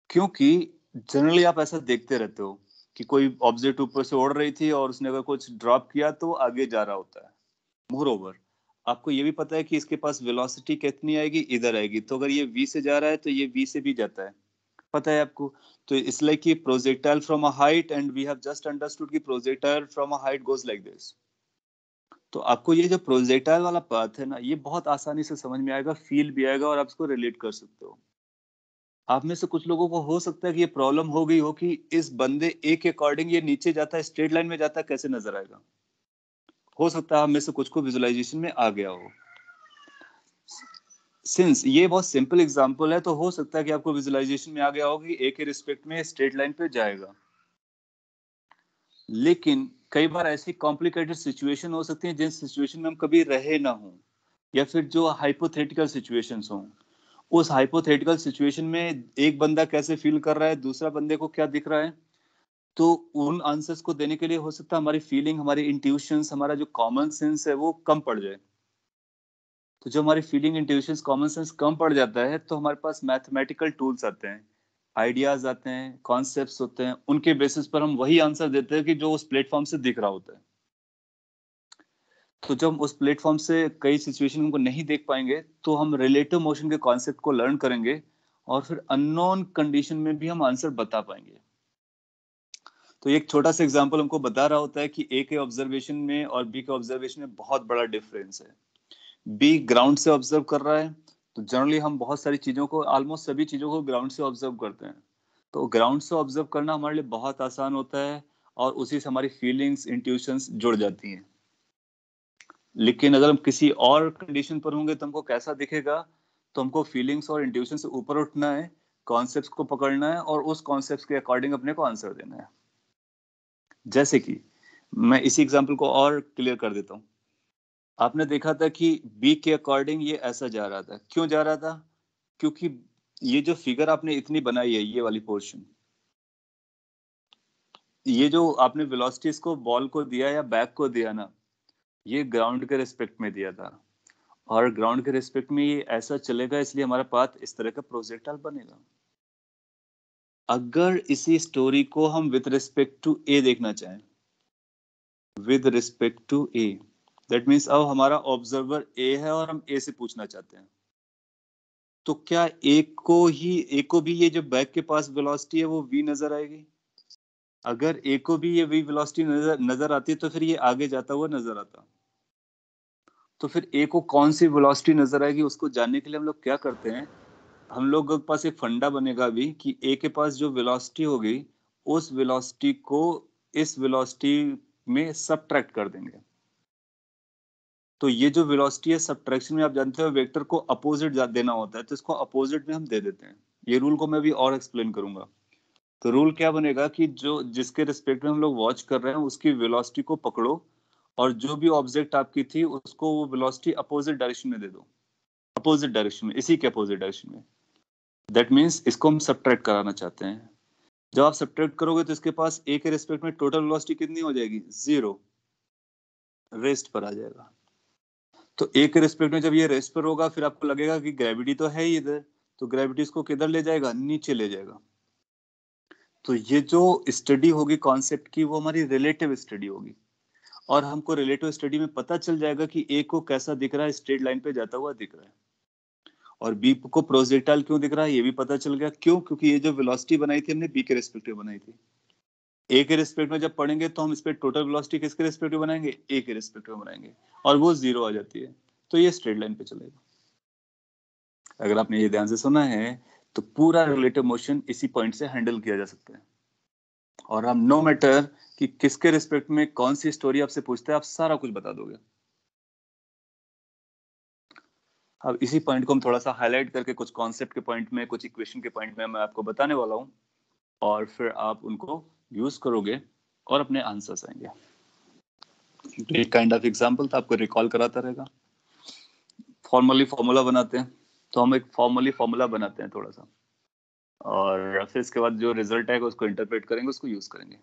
क्योंकि जनरली आप ऐसा देखते रहते हो कि कोई ऑब्जेक्ट ऊपर से उड़ रही थी और उसने अगर कुछ ड्रॉप किया तो आगे जा रहा होता है। मोर ओवर, आपको ये भी पता है कि इसके पास वेलोसिटी कितनी आएगी, इधर आएगी। तो अगर ये v से जा रहा है तो ये v से भी जाता है, पता है आपको। तो इसलिए कि projectile from a height, and we have just understood कि projectile from a height goes like this. तो आपको ये जो प्रोजेक्टाइल वाला पाथ है ना, ये बहुत आसानी से समझ में आएगा, फील भी आएगा और आप इसको रिलेट कर सकते हो। आप में से कुछ लोगों को हो सकता है कि ये प्रॉब्लम हो गई हो कि इस बंदे ए के अकॉर्डिंग ये नीचे जाता है, स्ट्रेट लाइन में जाता है, कैसे नजर आएगा। हो सकता है आप में से कुछ को विजुअलाइजेशन में आ गया हो। सिंस ये बहुत सिंपल एग्जांपल है, तो हो सकता है कि आपको विजुअलाइजेशन में आ गया हो कि ए के रिस्पेक्ट में स्ट्रेट लाइन पे जाएगा। लेकिन कई बार ऐसी कॉम्प्लिकेटेड सिचुएशन हो सकती है जिन सिचुएशन में हम कभी रहे ना हो, या फिर जो हाइपोथेटिकल सिचुएशंस हो। उस हाइपोथेटिकल सिचुएशन में एक बंदा कैसे फील कर रहा है, दूसरा बंदे को क्या दिख रहा है, तो उन आंसर्स को देने के लिए हो सकता है हमारी फीलिंग, हमारी इंट्यूशंस, हमारा जो कॉमन सेंस है वो कम पड़ जाए। तो जब हमारी फीलिंग, इंट्यूशंस, कॉमन सेंस कम पड़ जाता है तो हमारे पास मैथमेटिकल टूल्स आते हैं, आइडियाज आते हैं, कॉन्सेप्ट्स होते हैं। उनके बेसिस पर हम वही आंसर देते हैं कि जो उस प्लेटफॉर्म से दिख रहा होता है। तो जब हम उस प्लेटफॉर्म से कई सिचुएशन को नहीं देख पाएंगे तो हम रिलेटिव मोशन के कॉन्सेप्ट को लर्न करेंगे, और फिर अननोन कंडीशन में भी हम आंसर बता पाएंगे। तो एक छोटा सा एग्जांपल हमको बता रहा होता है कि ए के ऑब्जर्वेशन में और बी के ऑब्जर्वेशन में बहुत बड़ा डिफरेंस है। बी ग्राउंड से ऑब्जर्व कर रहा है, तो जनरली हम बहुत सारी चीजों को, ऑलमोस्ट सभी चीजों को ग्राउंड से ऑब्जर्व करते हैं। तो ग्राउंड से ऑब्जर्व करना हमारे लिए बहुत आसान होता है, और उसी से हमारी फीलिंग्स, इंट्यूशंस जुड़ जाती हैं। लेकिन अगर हम किसी और कंडीशन पर होंगे तो हमको कैसा दिखेगा? तो हमको फीलिंग्स और इंट्यूशन से ऊपर उठना है, कॉन्सेप्ट्स को पकड़ना है और उस कॉन्सेप्ट्स के अकॉर्डिंग अपने को आंसर देना है। जैसे कि मैं इसी एग्जांपल को और क्लियर कर देता हूँ। आपने देखा था कि बी के अकॉर्डिंग ये ऐसा जा रहा था। क्यों जा रहा था? क्योंकि ये जो फिगर आपने इतनी बनाई है, ये वाली पोर्शन, ये जो आपने वेलोसिटीज को बॉल को दिया या बैग को दिया ना, ये ग्राउंड के रिस्पेक्ट में दिया था। और ग्राउंड के रिस्पेक्ट में ये ऐसा चलेगा, इसलिए हमारा पाथ इस तरह का प्रोजेक्टाइल बनेगा। अगर इसी स्टोरी को हम विद रिस्पेक्ट टू ए देखना चाहें, with respect to A, that means अब हमारा ऑब्जर्वर ए है और हम ए से पूछना चाहते हैं, तो क्या ए को भी ये जो बैग के पास वेलोसिटी है वो v नजर आएगी? अगर ए को भी ये v वेलोसिटी नजर आती है तो फिर ये आगे जाता हुआ नजर आता। तो फिर ए को कौन सी वेलोसिटी नजर आएगी, उसको जानने के लिए हम लोग क्या करते हैं, हम लोग के पास एक फंडा बनेगा अभी कि ए के पास जो वेलोसिटी होगी, उस वेलोसिटी को इस वेलोसिटी में सबट्रैक्ट कर देंगे। तो ये जो वेलोसिटी है, सबट्रैक्शन में आप जानते हो वेक्टर को अपोजिट देना होता है, तो इसको अपोजिट में हम दे देते हैं। ये रूल को मैं भी और एक्सप्लेन करूंगा। तो रूल क्या बनेगा कि जो जिसके रिस्पेक्ट में हम लोग वॉच कर रहे हैं उसकी वेलोसिटी को पकड़ो, और जो भी ऑब्जेक्ट आपकी थी उसको वो वेलोसिटी अपोजिट डायरेक्शन में दे दो। अपोजिट डायरेक्शन में, इसी के अपोजिट डायरेक्शन में। दैट मीन्स इसको हम सबट्रैक्ट कराना चाहते हैं। जब आप सबट्रैक्ट करोगे तो इसके पास ए के रिस्पेक्ट में टोटल वेलोसिटी कितनी हो जाएगी? 0, रेस्ट पर आ जाएगा। तो ए के रिस्पेक्ट में जब ये रेस्ट पर होगा, फिर आपको लगेगा कि ग्रेविटी तो है ही इधर, तो ग्रेविटी इसको किधर ले जाएगा? नीचे ले जाएगा। तो ये जो स्टडी होगी कॉन्सेप्ट की, वो हमारी रिलेटिव स्टडी होगी, और हमको रिलेटिव स्टडी में पता चल जाएगा कि ए को कैसा दिख रहा है, स्ट्रेट लाइन पे जाता हुआ दिख रहा है, और बी को प्रोजेक्टाइल क्यों दिख रहा है ये भी पता चल गया। क्यों? क्योंकि ये जो वेलोसिटी बनाई थी हमने बी के रिस्पेक्ट में बनाई थी। ए के रिस्पेक्ट में जब पढ़ेंगे तो हम इस पे टोटल वेलोसिटी किसके रिस्पेक्ट में बनाएंगे? ए के रिस्पेक्ट में बनाएंगे, और वो 0 आ जाती है, तो ये स्ट्रेट लाइन पे चलेगा। अगर आपने ये ध्यान से सुना है तो पूरा रिलेटिव मोशन इसी पॉइंट से हैंडल किया जा सकता है। और हम नो मैटर कि किसके रिस्पेक्ट में कौन सी स्टोरी आपसे पूछते हैं, आप सारा कुछ बता दोगे। अब इसी पॉइंट को हम थोड़ा सा हाईलाइट करके कुछ कॉन्सेप्ट के पॉइंट में, कुछ इक्वेशन के पॉइंट में मैं आपको बताने वाला हूँ, और फिर आप उनको यूज करोगे और अपने आंसर्स आएंगे। तो एक काइंड ऑफ एग्जांपल था, आपको रिकॉल कराता रहेगा। फॉर्मली फॉर्मूला बनाते हैं, तो हम एक फॉर्मली फॉर्मूला बनाते हैं थोड़ा सा, और फिर इसके बाद जो रिजल्ट आएगा उसको इंटरप्रेट करेंगे, उसको यूज करेंगे।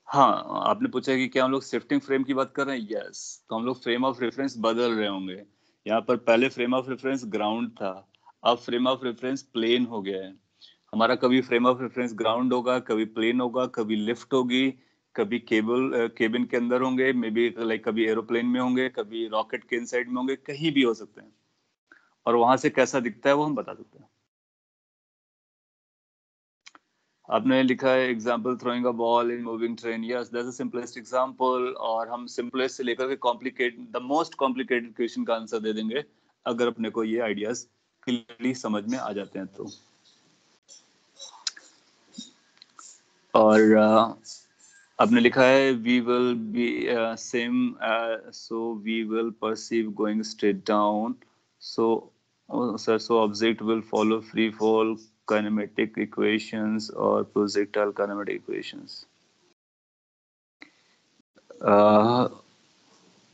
हाँ, आपने पूछा कि क्या हम लोग शिफ्टिंग फ्रेम की बात कर रहे हैं? यस। तो हम लोग फ्रेम ऑफ रेफरेंस बदल रहे होंगे। यहाँ पर पहले फ्रेम ऑफ रेफरेंस ग्राउंड था, अब फ्रेम ऑफ रेफरेंस प्लेन हो गया है। हमारा कभी फ्रेम ऑफ रेफरेंस ग्राउंड होगा, कभी प्लेन होगा, कभी लिफ्ट होगी, कभी केबिन के अंदर होंगे, मे बी लाइक कभी एरोप्लेन में होंगे, कभी रॉकेट के इनसाइड में होंगे, कहीं भी हो सकते हैं। और वहां से कैसा दिखता है वो हम बता सकते हैं। आपने लिखा है example throwing a ball in moving train. Yes, that's the simplest example. और हम सिंपलेस्ट से लेकर के complicate, the most complicated question का आंसर दे देंगे अगर अपने को ये आइडियाज क्लियरली समझ में आ जाते हैं तो। और आपने लिखा है we will be same, so we will perceive going straight down, so sir so object will follow free fall kinematic equations और प्रोजेक्टाइल काइनेमेटिक इक्वेशंस।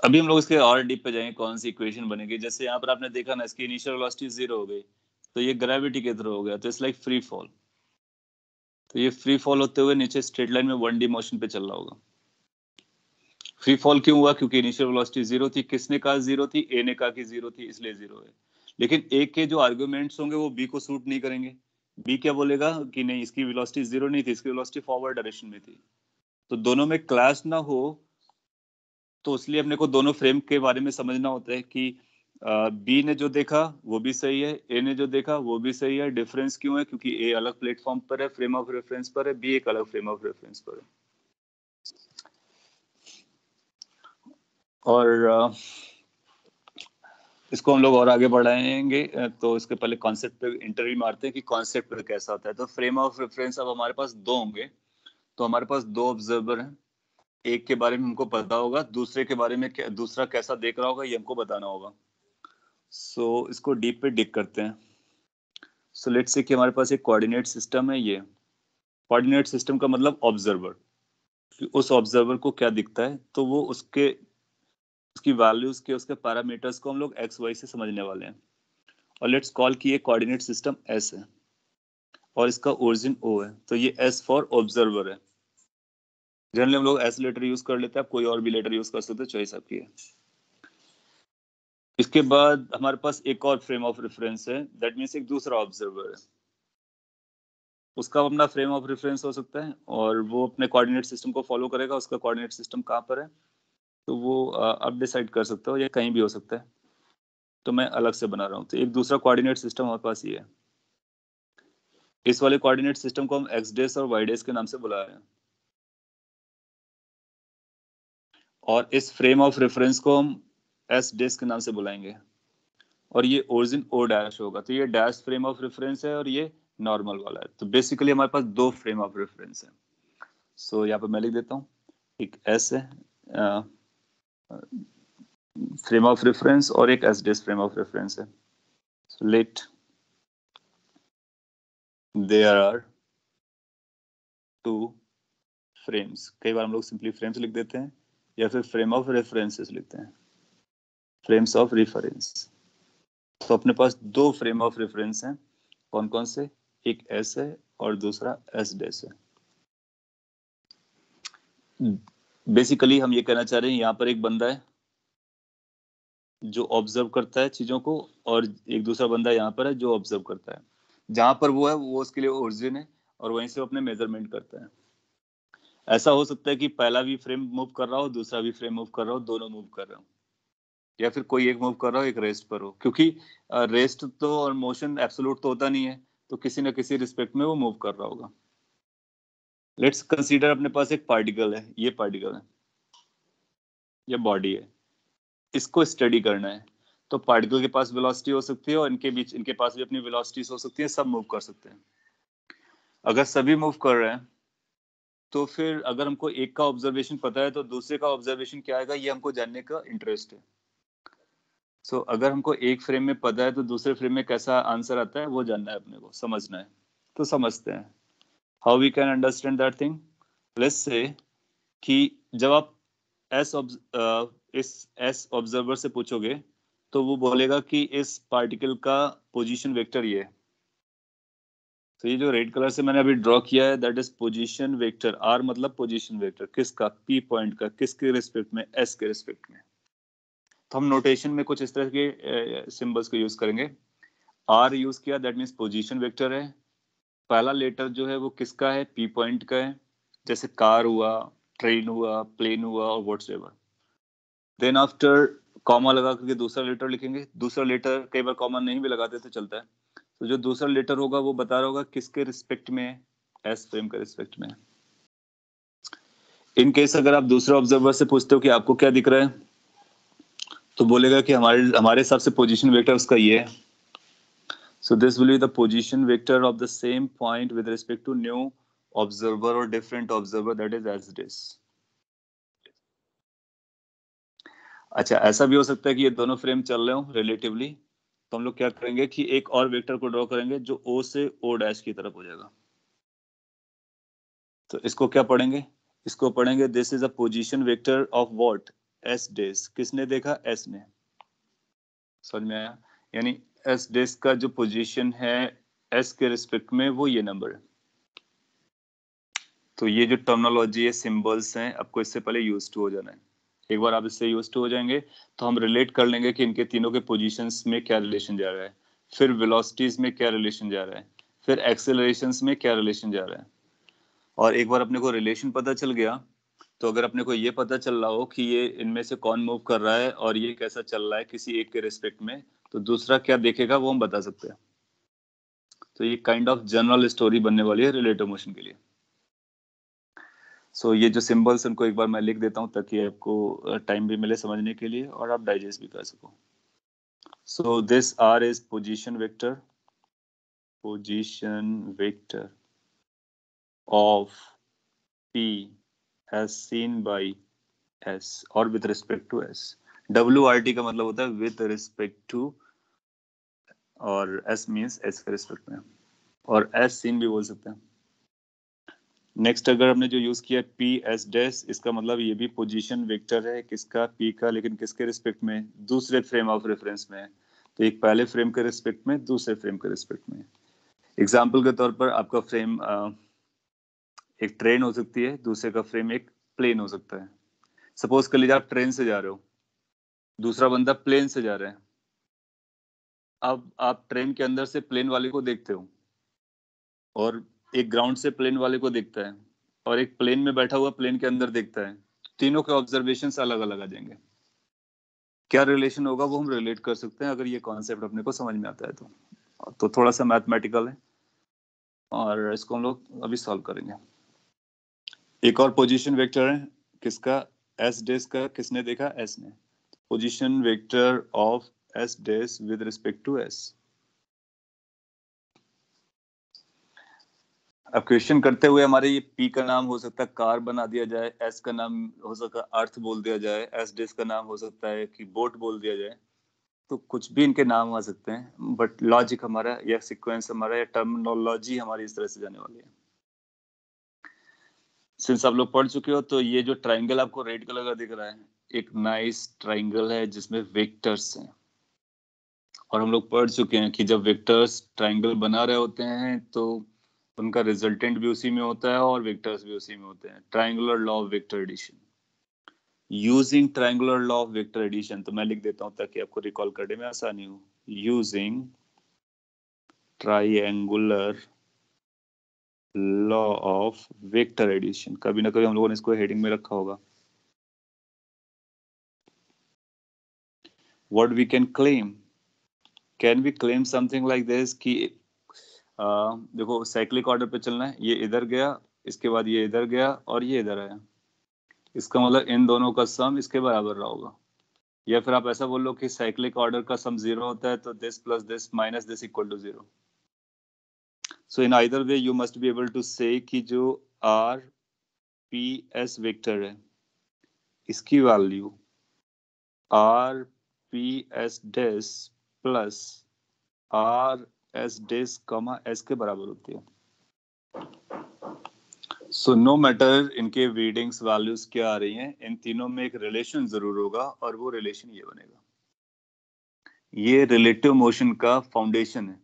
अभी हम लोग इसके और डीप पे जाएंगे, कौन सी इक्वेशन बनेगी। जैसे यहाँ पर आपने देखा ना, इसकी इनिशियल वेलोसिटी 0 हो गई, तो ये ग्रेविटी के थ्रू हो गया, तो इट्स लाइक फ्री फॉल। तो ये फ्री फॉल होते हुए नीचे स्ट्रेट लाइन में 1D मोशन पे चल रहा होगा। फ्री फॉल क्यों हुआ? क्योंकि इनिशियल वेलोसिटी 0 थी। किसने कहा 0 थी? ए ने कहा कि 0 थी, इसलिए 0 है। लेकिन ए के जो आर्गुमेंट्स होंगे वो बी को सूट नहीं करेंगे। बी क्या बोलेगा कि नहीं, इसकी वेलोसिटी 0 नहीं थी, इसकी वेलोसिटी फॉरवर्ड डायरेक्शन में थी। तो दोनों में क्लैश ना हो, तो इसलिए अपने को दोनों फ्रेम के बारे में समझना होता है कि बी ने जो देखा वो भी सही है, ए ने जो देखा वो भी सही है। डिफरेंस क्यों है? क्योंकि ए अलग प्लेटफॉर्म पर है, फ्रेम ऑफ रेफरेंस पर है, बी एक अलग फ्रेम ऑफ रेफरेंस पर है। और इसको हम लोग और आगे बढ़ाएंगे, तो इसके पहले कॉन्सेप्ट पे इंटरव्यू मारते हैं कि कॉन्सेप्ट पे कैसा होता है। तो फ्रेम ऑफ रेफरेंस अब हमारे पास दो होंगे। तो हमारे पास दो ऑब्जर्वर हैं, एक के बारे में हमको पता होगा, दूसरे के बारे में दूसरा कैसा देख रहा होगा ये हमको बताना होगा। सो इसको डीप पे डिग करते हैं। सो लेट्स से कि हमारे पास एक कोऑर्डिनेट सिस्टम है। ये कोऑर्डिनेट सिस्टम का मतलब ऑब्जर्वर, उस ऑब्जर्वर को क्या दिखता है, तो वो उसके उसकी वैल्यूज के, उसके पैरामीटर्स को हम लोग एक्स वाई से समझने वाले हैं। और लेट्स कॉल कि ये कोऑर्डिनेट सिस्टम एस है और इसका ओरिजिन ओ है, तो ये एस फॉर ऑब्जर्वर है। जनरली हम लोग एस लेटर यूज कर लेते हैं, आप कोई और भी लेटर यूज कर सकते हो, चॉइस आपकी है। इसके बाद हमारे पास एक और फ्रेम ऑफ रेफरेंस है, दैट मीन्स एक दूसरा ऑब्जर्वर है, उसका अपना फ्रेम ऑफ रेफरेंस हो सकता है और वो अपने कोऑर्डिनेट सिस्टम को फॉलो करेगा। उसका कोऑर्डिनेट सिस्टम कहाँ पर है तो वो आप डिसाइड कर सकते हो, या कहीं भी हो सकता है। तो मैं अलग से बना रहा हूँ। तो एक दूसरा कोऑर्डिनेट सिस्टम हमारे पास ये है। इस वाले कोऑर्डिनेट सिस्टम को हम एक्स डेस और वाई डेस के नाम से बुला रहे हैं, और इस फ्रेम ऑफ रेफरेंस को हम एस डेस के नाम से बुलाएंगे। और ये ओरिजिन ओ डैश होगा, तो ये डैश फ्रेम ऑफ रेफरेंस है और ये नॉर्मल वाला है। तो बेसिकली हमारे पास दो फ्रेम ऑफ रेफरेंस है। सो यहाँ पर मैं लिख देता हूँ, एक एस है फ्रेम ऑफ रेफरेंस और एक S dash frame of reference है। So let there are two frames. कई बार हम लोग सिंपली फ्रेम्स लिख देते हैं या फिर फ्रेम ऑफ रेफरेंसेस लिखते हैं, फ्रेम्स ऑफ रेफरेंस। तो अपने पास दो फ्रेम ऑफ रेफरेंस हैं। कौन कौन से? एक एस है और दूसरा एस डेस है। बेसिकली हम ये कहना चाह रहे हैं, यहाँ पर एक बंदा है जो ऑब्जर्व करता है चीजों को, और एक दूसरा बंदा यहाँ पर है जो ऑब्जर्व करता है। जहां पर वो है वो उसके लिए ओरिजिन है, और वहीं से वो अपने मेजरमेंट करता है। ऐसा हो सकता है कि पहला भी फ्रेम मूव कर रहा हो, दूसरा भी फ्रेम मूव कर रहा हो, दोनों मूव कर रहे हो, या फिर कोई एक मूव कर रहा हो, एक रेस्ट पर हो। क्योंकि रेस्ट तो और मोशन एब्सोल्यूट तो होता नहीं है, तो किसी न किसी रिस्पेक्ट में वो मूव कर रहा होगा। लेट्स कंसीडर अपने पास एक पार्टिकल है, ये पार्टिकल है, ये बॉडी है, इसको स्टडी करना है। तो पार्टिकल के पास वेलोसिटी हो सकती है और इनके बीच, इनके पास भी अपनी वेलोसिटीज हो सकती है, सब मूव कर सकते हैं। अगर सभी मूव कर रहे हैं तो फिर अगर हमको एक का ऑब्जर्वेशन पता है तो दूसरे का ऑब्जर्वेशन क्या आएगा, ये हमको जानने का इंटरेस्ट है। सो अगर हमको एक फ्रेम में पता है तो दूसरे फ्रेम में कैसा आंसर आता है वो जानना है, अपने को समझना है, तो समझते हैं। How we can understand that thing? Let's say कि जब आप इस एस ऑब्जर्वर से पूछोगे तो वो बोलेगा कि इस पार्टिकल का पोजीशन वेक्टर ये है। तो ये जो रेड कलर से मैंने अभी ड्रॉ किया है that is position vector. R मतलब पोजीशन वेक्टर, किसका? पी पॉइंट का। किसके रिस्पेक्ट में? एस के रिस्पेक्ट में। तो हम नोटेशन में कुछ इस तरह के सिंबल्स को यूज करेंगे। आर यूज किया दैट मीन्स पोजीशन वेक्टर है। पहला लेटर जो है वो किसका है? पी पॉइंट का है, जैसे कार हुआ, ट्रेन हुआ, प्लेन हुआ और व्हाट्सएवर। देन आफ्टर कॉमा लगा करके दूसरा लेटर लिखेंगे। दूसरा लेटर कई बार कॉमा नहीं भी लगाते तो चलता है। तो जो दूसरा लेटर होगा वो बता रहा होगा किसके रिस्पेक्ट में? एस फ्रेम के रिस्पेक्ट में। इन केस अगर आप दूसरे ऑब्जर्वर से पूछते हो कि आपको क्या दिख रहा है, तो बोलेगा कि हमारे हमारे हिसाब से पोजीशन वेक्टर उसका ये है। So this will be the position vector of the same point with respect to new observer or different observer, that is as it is. अच्छा, ऐसा भी हो सकता है कि ये दोनों फ्रेम चल रहे हो रिलेटिवली, तो हम लोग क्या करेंगे कि एक और वेक्टर को ड्रॉ करेंगे जो O से O डैश की तरफ हो जाएगा। तो इसको क्या पढ़ेंगे? इसको पढ़ेंगे this is a position vector of what? S dash. किसने देखा? S ने। समझ में आया? यानी S डैश का जो पोजीशन है S के रिस्पेक्ट में वो ये नंबर है। तो ये जो टर्मिनोलॉजी है, सिंबल्स हैं, आपको इससे पहले यूज टू हो जाना है। एक बार आप इससे यूज टू हो जाएंगे तो हम रिलेट कर लेंगे कि इनके तीनों के पोजीशंस में क्या रिलेशन जा रहा है, फिर वेलोसिटीज में क्या रिलेशन जा रहा है, फिर एक्सेलरेशंस में क्या रिलेशन जा रहा है। और एक बार अपने को रिलेशन पता चल गया तो अगर अपने को ये पता चल रहा हो कि ये इनमें से कौन मूव कर रहा है और ये कैसा चल रहा है किसी एक के रिस्पेक्ट में, तो दूसरा क्या देखेगा वो हम बता सकते हैं। तो ये काइंड ऑफ जनरल स्टोरी बनने वाली है रिलेटिव मोशन के लिए। सो ये जो सिंबल्स उनको एक बार मैं लिख देता हूँ ताकि आपको टाइम भी मिले समझने के लिए और आप डाइजेस्ट भी कर सको। So this are is position vector, position vector of P as seen by S और with respect to S. W R T का मतलब होता है विद रिस्पेक्ट टू, और एस मीन्स एस के रिस्पेक्ट में, और एस सीन भी बोल सकते हैं। नेक्स्ट अगर हमने जो यूज किया पी एस डैश, इसका मतलब ये भी पोजीशन वेक्टर है किसका? पी का, लेकिन किसके रिस्पेक्ट में? दूसरे फ्रेम ऑफ रेफरेंस में। तो एक पहले फ्रेम के रिस्पेक्ट में, दूसरे फ्रेम के रिस्पेक्ट में। एग्जाम्पल के तौर पर आपका फ्रेम एक ट्रेन हो सकती है, दूसरे का फ्रेम एक प्लेन हो सकता है। सपोज कर लीजिए आप ट्रेन से जा रहे हो, दूसरा बंदा प्लेन से जा रहा है। अब आप ट्रेन के अंदर से प्लेन वाले को देखते हो और एक ग्राउंड से प्लेन वाले को देखता है और एक प्लेन में बैठा हुआ प्लेन के अंदर देखता है। तीनों के ऑब्जर्वेशंस अलग अलग आ जाएंगे। क्या रिलेशन होगा वो हम रिलेट कर सकते हैं अगर ये कॉन्सेप्ट अपने को समझ में आता है तो थोड़ा सा मैथमेटिकल है और इसको हम लोग अभी सॉल्व करेंगे। एक और पोजीशन वेक्टर है किसका? एस डैश का। किसने देखा? एस ने। Position vector of S dash with respect to S. अब क्वेश्चन करते हुए हमारे ये पी का नाम हो सकता है कार बना दिया जाए, एस का नाम हो सकता है अर्थ बोल दिया जाए, एस डैश का नाम हो सकता है कि बोट बोल दिया जाए। तो कुछ भी इनके नाम आ सकते हैं, बट लॉजिक हमारा या सीक्वेंस हमारा या टर्मिनोलॉजी हमारी इस तरह से जाने वाली है। सिंस आप लोग पढ़ चुके हो तो ये जो ट्राइंगल आपको रेड कलर का दिख रहा है, एक नाइस ट्राइंगल है जिसमें वेक्टर्स हैं। और हम लोग पढ़ चुके हैं कि जब वेक्टर्स ट्राइंगल बना रहे होते हैं तो उनका रिजल्टेंट भी उसी में होता है और वेक्टर्स भी उसी में होते हैं। Triangular law of vector addition. Using triangular law of vector addition, तो मैं लिख देता हूं ताकि आपको रिकॉल करने में आसानी हो। Using triangular law of vector addition, कभी ना कभी हम लोगों ने इसको हेडिंग में रखा होगा। What we can we claim something like this कि देखो साइक्लिक ऑर्डर पे चलना है, ये इधर गया, इसके बाद ये इधर गया और ये इधर आया। इसका मतलब इन दोनों का सम इसके बराबर रहा होगा। या फिर आप ऐसा बोल लो कि साइक्लिक ऑर्डर का सम 0 होता है तो this plus this minus this equal to 0। So in either way you must be able to say कि जो आर पी एस वेक्टर है इसकी value R P S dash plus R S dash comma S के बराबर होती है। So no matter इनके readings values क्या आ रही हैं, इन तीनों में एक रिलेशन जरूर होगा और वो रिलेशन ये बनेगा। ये रिलेटिव मोशन का फाउंडेशन है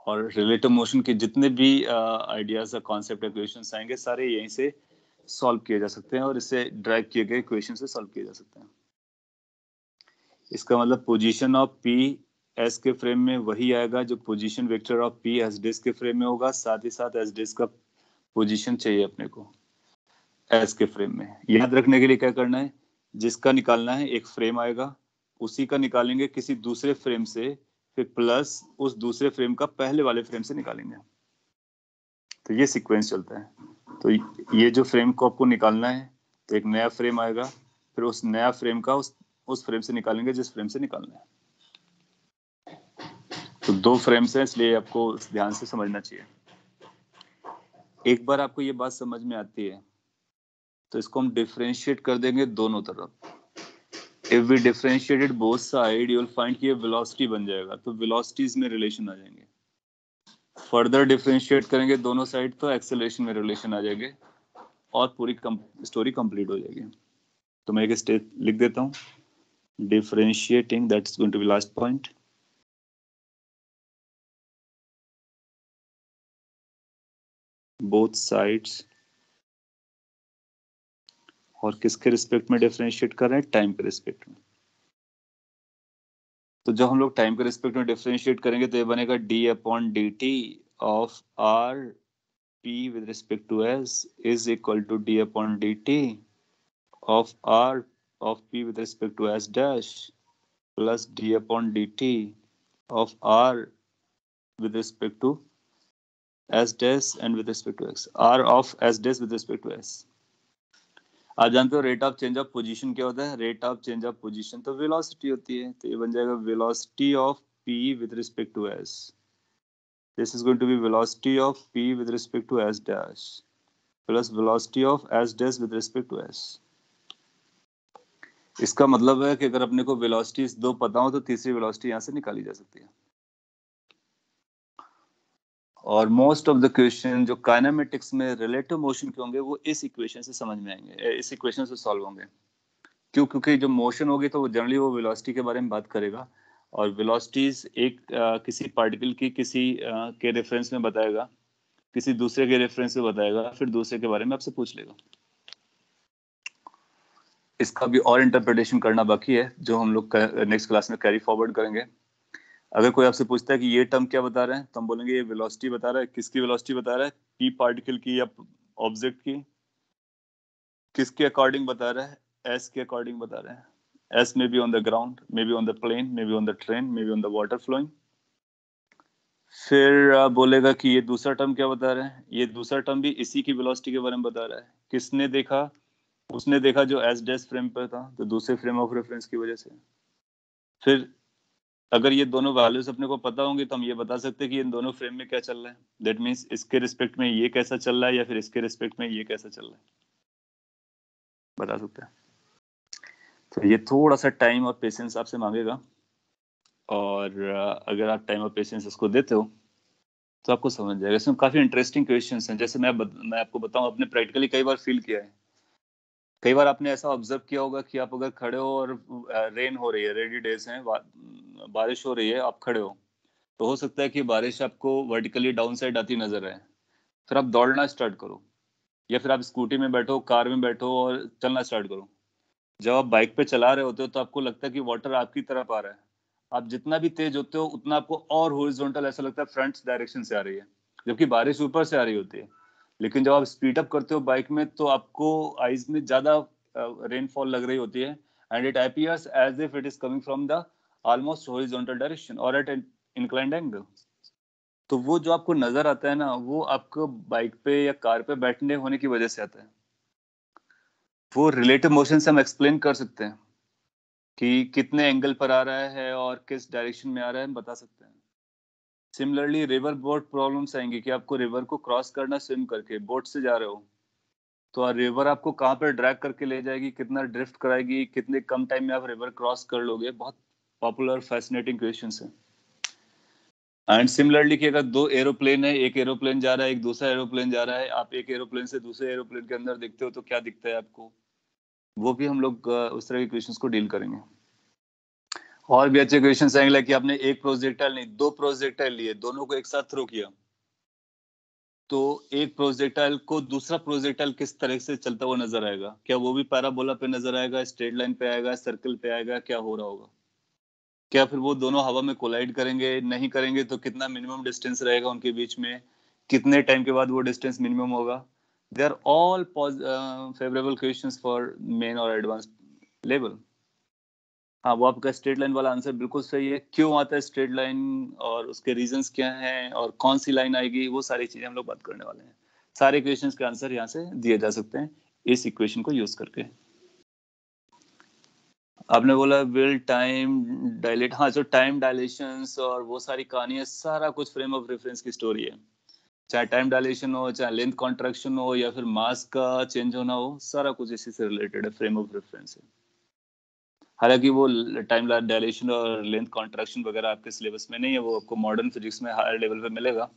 और रिलेटिव मोशन के जितने भी आइडियाज या कॉन्सेप्ट इक्वेशंस आएंगे सारे यहीं से सॉल्व किए जा सकते हैं और इससे ड्राइव किए गए इक्वेशन से सॉल्व किए जा सकते हैं। इसका मतलब पोजीशन ऑफ पी एस के फ्रेम में वही आएगा जो position vector of P S disc के फ्रेम में होगा, साथ ही साथ एस डिस्क का पोजीशन चाहिए अपने को एस के फ्रेम में। याद रखने के लिए क्या करना है, जिसका निकालना है एक फ्रेम आएगा, उसी का निकालेंगे किसी दूसरे फ्रेम से, फिर प्लस उस दूसरे फ्रेम का पहले वाले फ्रेम से निकालेंगे। तो ये सीक्वेंस चलता है। तो ये जो फ्रेम को आपको निकालना है, तो एक नया फ्रेम आएगा, फिर उस नया फ्रेम का उस फ्रेम से निकालेंगे जिस फ्रेम से निकालना है। तो दो फ्रेम्स हैं, इसलिए आपको ध्यान से समझना चाहिए। एक बार आपको ये बात समझ में आती है तो इसको हम डिफरेंशिएट कर देंगे दोनों तरफ। If we differentiated both side you will find कि ये वेलोसिटी बन जाएगा, तो वेलोसिटीज में रिलेशन आ जाएंगे। फर्दर डिफरेंशिएट करेंगे दोनों साइड तो एक्सेलरेशन में रिलेशन आ जाएंगे और पूरी स्टोरी कंप्लीट हो जाएगी। तो मैं एक स्टेप लिख देता हूँ, differentiating, that's going to be last point. Both sides, और किसके रिस्पेक्ट में डिफरेंशिएट कर रहे हैं, टाइम के रिस्पेक्ट में। तो जब हम लोग टाइम के रिस्पेक्ट में डिफरेंशिएट करेंगे तो ये बनेगा d upon d t of r p with respect to s is equal to d upon d t of r of p with respect to s dash plus d upon d t of r with respect to s dash and with respect to x, r of s dash with respect to s। आप जानते हो rate of change of position क्या होता है? Rate of change of position तो velocity होती है, तो ये बन जाएगा velocity of p with respect to s। This is going to be velocity of p with respect to s dash plus velocity of s dash with respect to s। इसका मतलब है कि अगर अपने को वेलोसिटीज दो पता हो तो तीसरी वेलोसिटी यहाँ से निकाली जा सकती है। और मोस्ट ऑफ द क्वेश्चन जो काइनेमेटिक्स में रिलेटिव मोशन के होंगे वो इस इक्वेशन से समझ में आएंगे, इस इक्वेशन से सॉल्व होंगे। क्यों? क्योंकि जो मोशन होगी तो वो जनरली वो वेलोसिटी के बारे में बात करेगा और वेलोसिटीज एक किसी पार्टिकल की किसी के रेफरेंस में बताएगा, किसी दूसरे के रेफरेंस में बताएगा, फिर दूसरे के बारे में आपसे पूछ लेगा। इसका भी और इंटरप्रिटेशन करना बाकी है जो हम लोग नेक्स्ट क्लास में कैरी फॉरवर्ड करेंगे। अगर कोई आपसे पूछता है कि ये टर्म क्या बता रहे हैं तो हम बोलेंगे ये वेलोसिटी बता रहा है। किसकी वेलोसिटी बता रहा है? पी पार्टिकल की या ऑब्जेक्ट की। किसके अकॉर्डिंग बता रहा है? एस के अकॉर्डिंग बता रहे हैं। S may be on the ground, may be on the plane, may be on the train, may be on the water flowing. फिर बोलेगा कि ये दूसरा टर्म क्या बता रहा है? ये दूसरा टर्म भी इसी की वेलोसिटी के बारे में बता रहा है। किसने देखा? उसने देखा जो एस डैश फ्रेम पर था, तो दूसरे फ्रेम ऑफ रेफरेंस की वजह से। फिर अगर ये दोनों वैल्यूज अपने को पता होंगे तो हम ये बता सकते हैं कि इन दोनों फ्रेम में क्या चल रहा है। दैट मीन्स इसके रिस्पेक्ट में ये कैसा चल रहा है या फिर इसके रिस्पेक्ट में ये कैसा चल रहा है, बता सकते हैं। तो ये थोड़ा सा टाइम और पेशेंस आपसे मांगेगा और अगर आप टाइम और पेशेंस इसको देते हो तो आपको समझ जाएगा। इसमें काफी इंटरेस्टिंग क्वेश्चंस हैं। जैसे मैं आपको बताऊं, अपने प्रैक्टिकली कई बार फील किया है। कई बार आपने ऐसा ऑब्जर्व किया होगा कि आप अगर खड़े हो और रेन हो रही है, रेडी डेज हैं, बारिश हो रही है, आप खड़े हो, तो हो सकता है कि बारिश आपको वर्टिकली डाउन साइड आती नजर आए। फिर आप दौड़ना स्टार्ट करो या फिर आप स्कूटी में बैठो, कार में बैठो और चलना स्टार्ट करो। जब आप बाइक पे चला रहे होते हो तो आपको लगता है कि वाटर आपकी तरफ आ रहा है। आप जितना भी तेज होते हो उतना आपको और हॉरिजॉन्टल ऐसा लगता है फ्रंट डायरेक्शन से आ रही है, जबकि बारिश ऊपर से आ रही होती है। लेकिन जब आप स्पीड अप करते हो बाइक में तो आपको आइज में ज्यादा रेनफॉल लग रही होती है and it appears as if it is coming from the almost horizontal direction और एट इंक्लाइंड एंगल। तो वो जो आपको नजर आता है ना, वो आपको बाइक पे या कार पे बैठने होने की वजह से आता है। वो रिलेटिव मोशन से हम एक्सप्लेन कर सकते हैं कि कितने एंगल पर आ रहा है और किस डायरेक्शन में आ रहा है, हम बता सकते हैं। सिमिलरली रिवर बोट प्रॉब्लम्स आएंगी कि आपको रिवर को क्रॉस करना स्विम करके, बोट से जा रहे हो तो रिवर आपको कहाँ पर ड्रैग करके ले जाएगी, कितना ड्रिफ्ट कराएगी, कितने कम टाइम में आप रिवर क्रॉस कर लोगे, बहुत पॉपुलर फैसिनेटिंग क्वेश्चंस है। एंड सिमिलरली कि अगर दो एरोप्लेन है, एक एरोप्लेन जा रहा है, एक दूसरा एरोप्लेन जा रहा है, आप एक एरोप्लेन से दूसरे एरोप्लेन के अंदर देखते हो तो क्या दिखता है आपको, वो भी हम लोग उस तरह के क्वेश्चंस को डील करेंगे। और भी अच्छे क्वेश्चंस आएंगे, लाइक कि आपने एक प्रोजेक्टाइल नहीं, दो प्रोजेक्टाइल लिए, दोनों को एक साथ थ्रो किया, तो एक प्रोजेक्टाइल को दूसरा प्रोजेक्टाइल किस तरह से चलता हुआ नजर आएगा, क्या वो भी पैराबोला पे नजर आएगा, स्ट्रेट लाइन पे आएगा, सर्कल पे आएगा, क्या हो रहा होगा, क्या फिर वो दोनों हवा में कोलाइड करेंगे, नहीं करेंगे तो कितना मिनिमम डिस्टेंस रहेगा उनके बीच में, कितने टाइम के बाद वो डिस्टेंस मिनिमम होगा। They are all favourable questions for main और एडवांस लेवल। हाँ, वो आपका स्ट्रेट लाइन वाला आंसर बिल्कुल सही है। क्यों आता है स्ट्रेट लाइन और उसके रीजंस क्या हैं और कौन सी लाइन आएगी, वो सारी चीजें हम लोग बात करने वाले हैं। सारे क्वेश्चंस के आंसर यहाँ से दिए जा सकते हैं इस इक्वेशन को यूज करके। आपने बोला विल टाइम डायलेट, हाँ, जो टाइम डायलेशंस और वो सारी कहानियां, सारा कुछ फ्रेम ऑफ रेफरेंस की स्टोरी है। चाहे टाइम डायलेशन हो, चाहे लेंथ कॉन्ट्रैक्शन हो, या फिर मास का चेंज होना हो, सारा कुछ इसी से रिलेटेड है, फ्रेम ऑफ रेफरेंस है। हालांकि वो टाइम डायलेशन और लेंथ कॉन्ट्रैक्शन वगैरह आपके सिलेबस में नहीं है, वो आपको मॉडर्न फिजिक्स में हायर लेवल पे मिलेगा।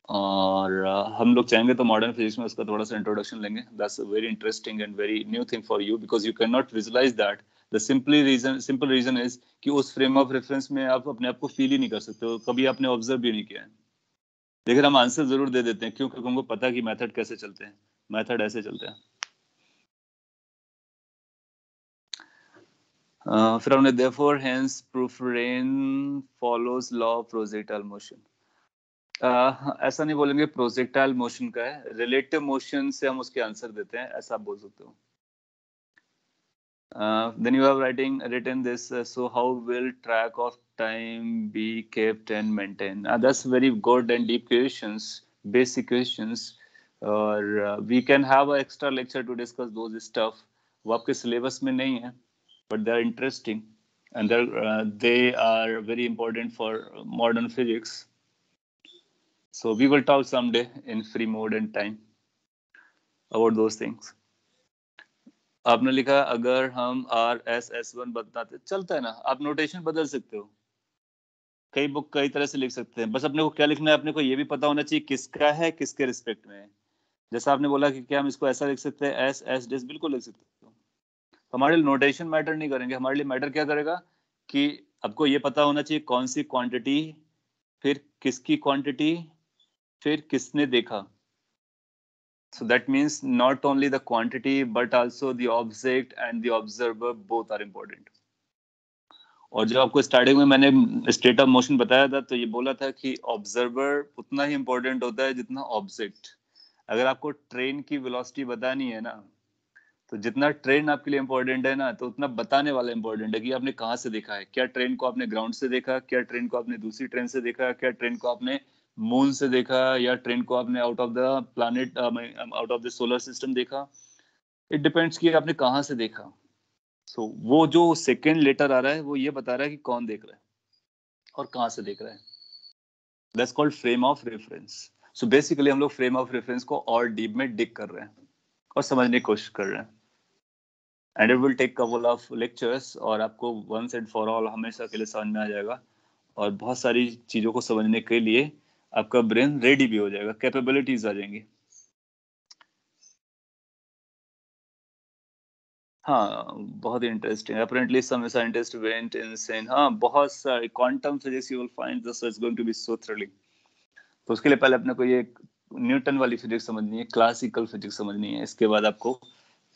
और हम लोग चाहेंगे तो मॉडर्न फिजिक्स में उसका थोड़ा सा इंट्रोडक्शन लेंगे। That's very interesting and very new thing for you, because you can not visualise that. The simple reason is कि उस फ्रेम ऑफ रेफरेंस में आप अपने आप को फील ही नहीं कर सकते हो, कभी आपने ऑब्जर्व भी नहीं किया है। लेकिन हम आंसर जरूर दे देते हैं, क्योंकि हमको पता है कि मेथड कैसे चलते हैं। मेथड ऐसे चलते हैं। फिर हमने therefore hence proof rain follows law of projectile motion। ऐसा नहीं बोलेंगे प्रोजेक्टाइल मोशन का है, रिलेटिव मोशन से हम उसके आंसर देते हैं, ऐसा आप बोल सकते हो। then you have written this, so how will track of time be kept and maintained? That's very good and deep questions, basic questions, और we can have an extra lecture to discuss those stuff। वो आपके syllabus में नहीं है, but they are interesting and they are very important for modern physics। So we will talk someday in free mode and time about those things। आपने लिखा अगर हम RSS1 बताते, चलता है ना, आप नोटेशन बदल सकते हो, कई बुक कई तरह से लिख सकते हैं, बस अपने को क्या लिखना है, अपने को ये भी पता होना चाहिए किसका है, किसके रिस्पेक्ट में है। जैसा आपने बोला कि क्या हम इसको ऐसा लिख सकते हैं, एस एस डिस, बिल्कुल लिख सकते हो। हमारे लिए नोटेशन मैटर नहीं करेंगे, हमारे लिए मैटर क्या करेगा कि आपको ये पता होना चाहिए कौन सी क्वांटिटी, फिर किसकी क्वांटिटी, फिर किसने देखा। So that means not only the quantity but also the object and the observer, both are important। और जो आपको स्टार्टिंग में मैंने स्टेट ऑफ मोशन बताया था, तो ये बोला था कि ऑब्जर्वर उतना ही इंपॉर्टेंट होता है जितना ऑब्जेक्ट। अगर आपको ट्रेन की वेलोसिटी बतानी है ना, तो जितना ट्रेन आपके लिए इंपॉर्टेंट है ना, तो उतना बताने वाला इंपॉर्टेंट है कि आपने कहाँ से देखा है, क्या ट्रेन को आपने ग्राउंड से देखा, क्या ट्रेन को आपने दूसरी ट्रेन से देखा, क्या ट्रेन को आपने मून से देखा, या ट्रेन को आपने out of the planet, out of the solar system देखा। इट डिपेंड्स कि आपने कहाँ से देखा। सो वो जो सेकेंड लेटर आ रहा है, वो ये बता रहा है कि कौन देख रहा है और कहाँ से देख रहा है। That's called frame of reference. So basically हम लोग फ्रेम ऑफ रेफरेंस को और डीप में डिग कर रहे हैं और समझने की कोशिश कर रहे हैं। And it will take couple of lectures, और आपको वंस एंड फॉर ऑल हमेशा के लिए समझ में आ जाएगा, और बहुत सारी चीजों को समझने के लिए आपका ब्रेन रेडी भी हो जाएगा, कैपेबिलिटीज आ जाएंगी। हाँ, बहुत interesting. Apparently some scientist went insane. हाँ, बहुत सारे quantum physics, you will find this is going to be so thrilling. तो उसके लिए पहले अपने को ये न्यूटन वाली फिजिक्स समझनी है, क्लासिकल फिजिक्स समझनी है। इसके बाद आपको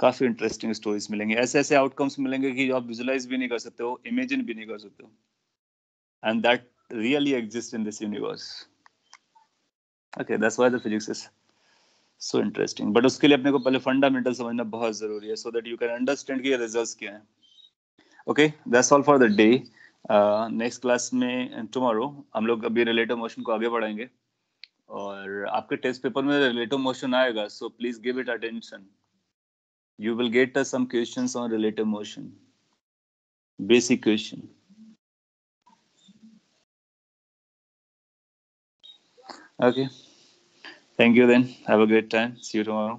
काफी इंटरेस्टिंग स्टोरीज मिलेंगे, ऐसे ऐसे आउटकम्स मिलेंगे कि जो आप विजुलाइज भी नहीं कर सकते हो, इमेजिन भी नहीं कर सकते हो, and that really exist in this universe. Okay, that's why the physics is so interesting. But उसके लिए अपने को पहले फंडामेंटल समझना बहुत जरूरी है, so that you can understand कि ये रिजल्ट्स क्या हैं। Okay, that's all for the day. Next class में टुमारो हम लोग अभी रिलेटिव मोशन को आगे बढ़ाएंगे, और आपके टेस्ट पेपर में रिलेटिव मोशन आएगा, so please give it attention. You will get some questions on relative motion, basic question. Okay, thank you then, have a great time, see you tomorrow।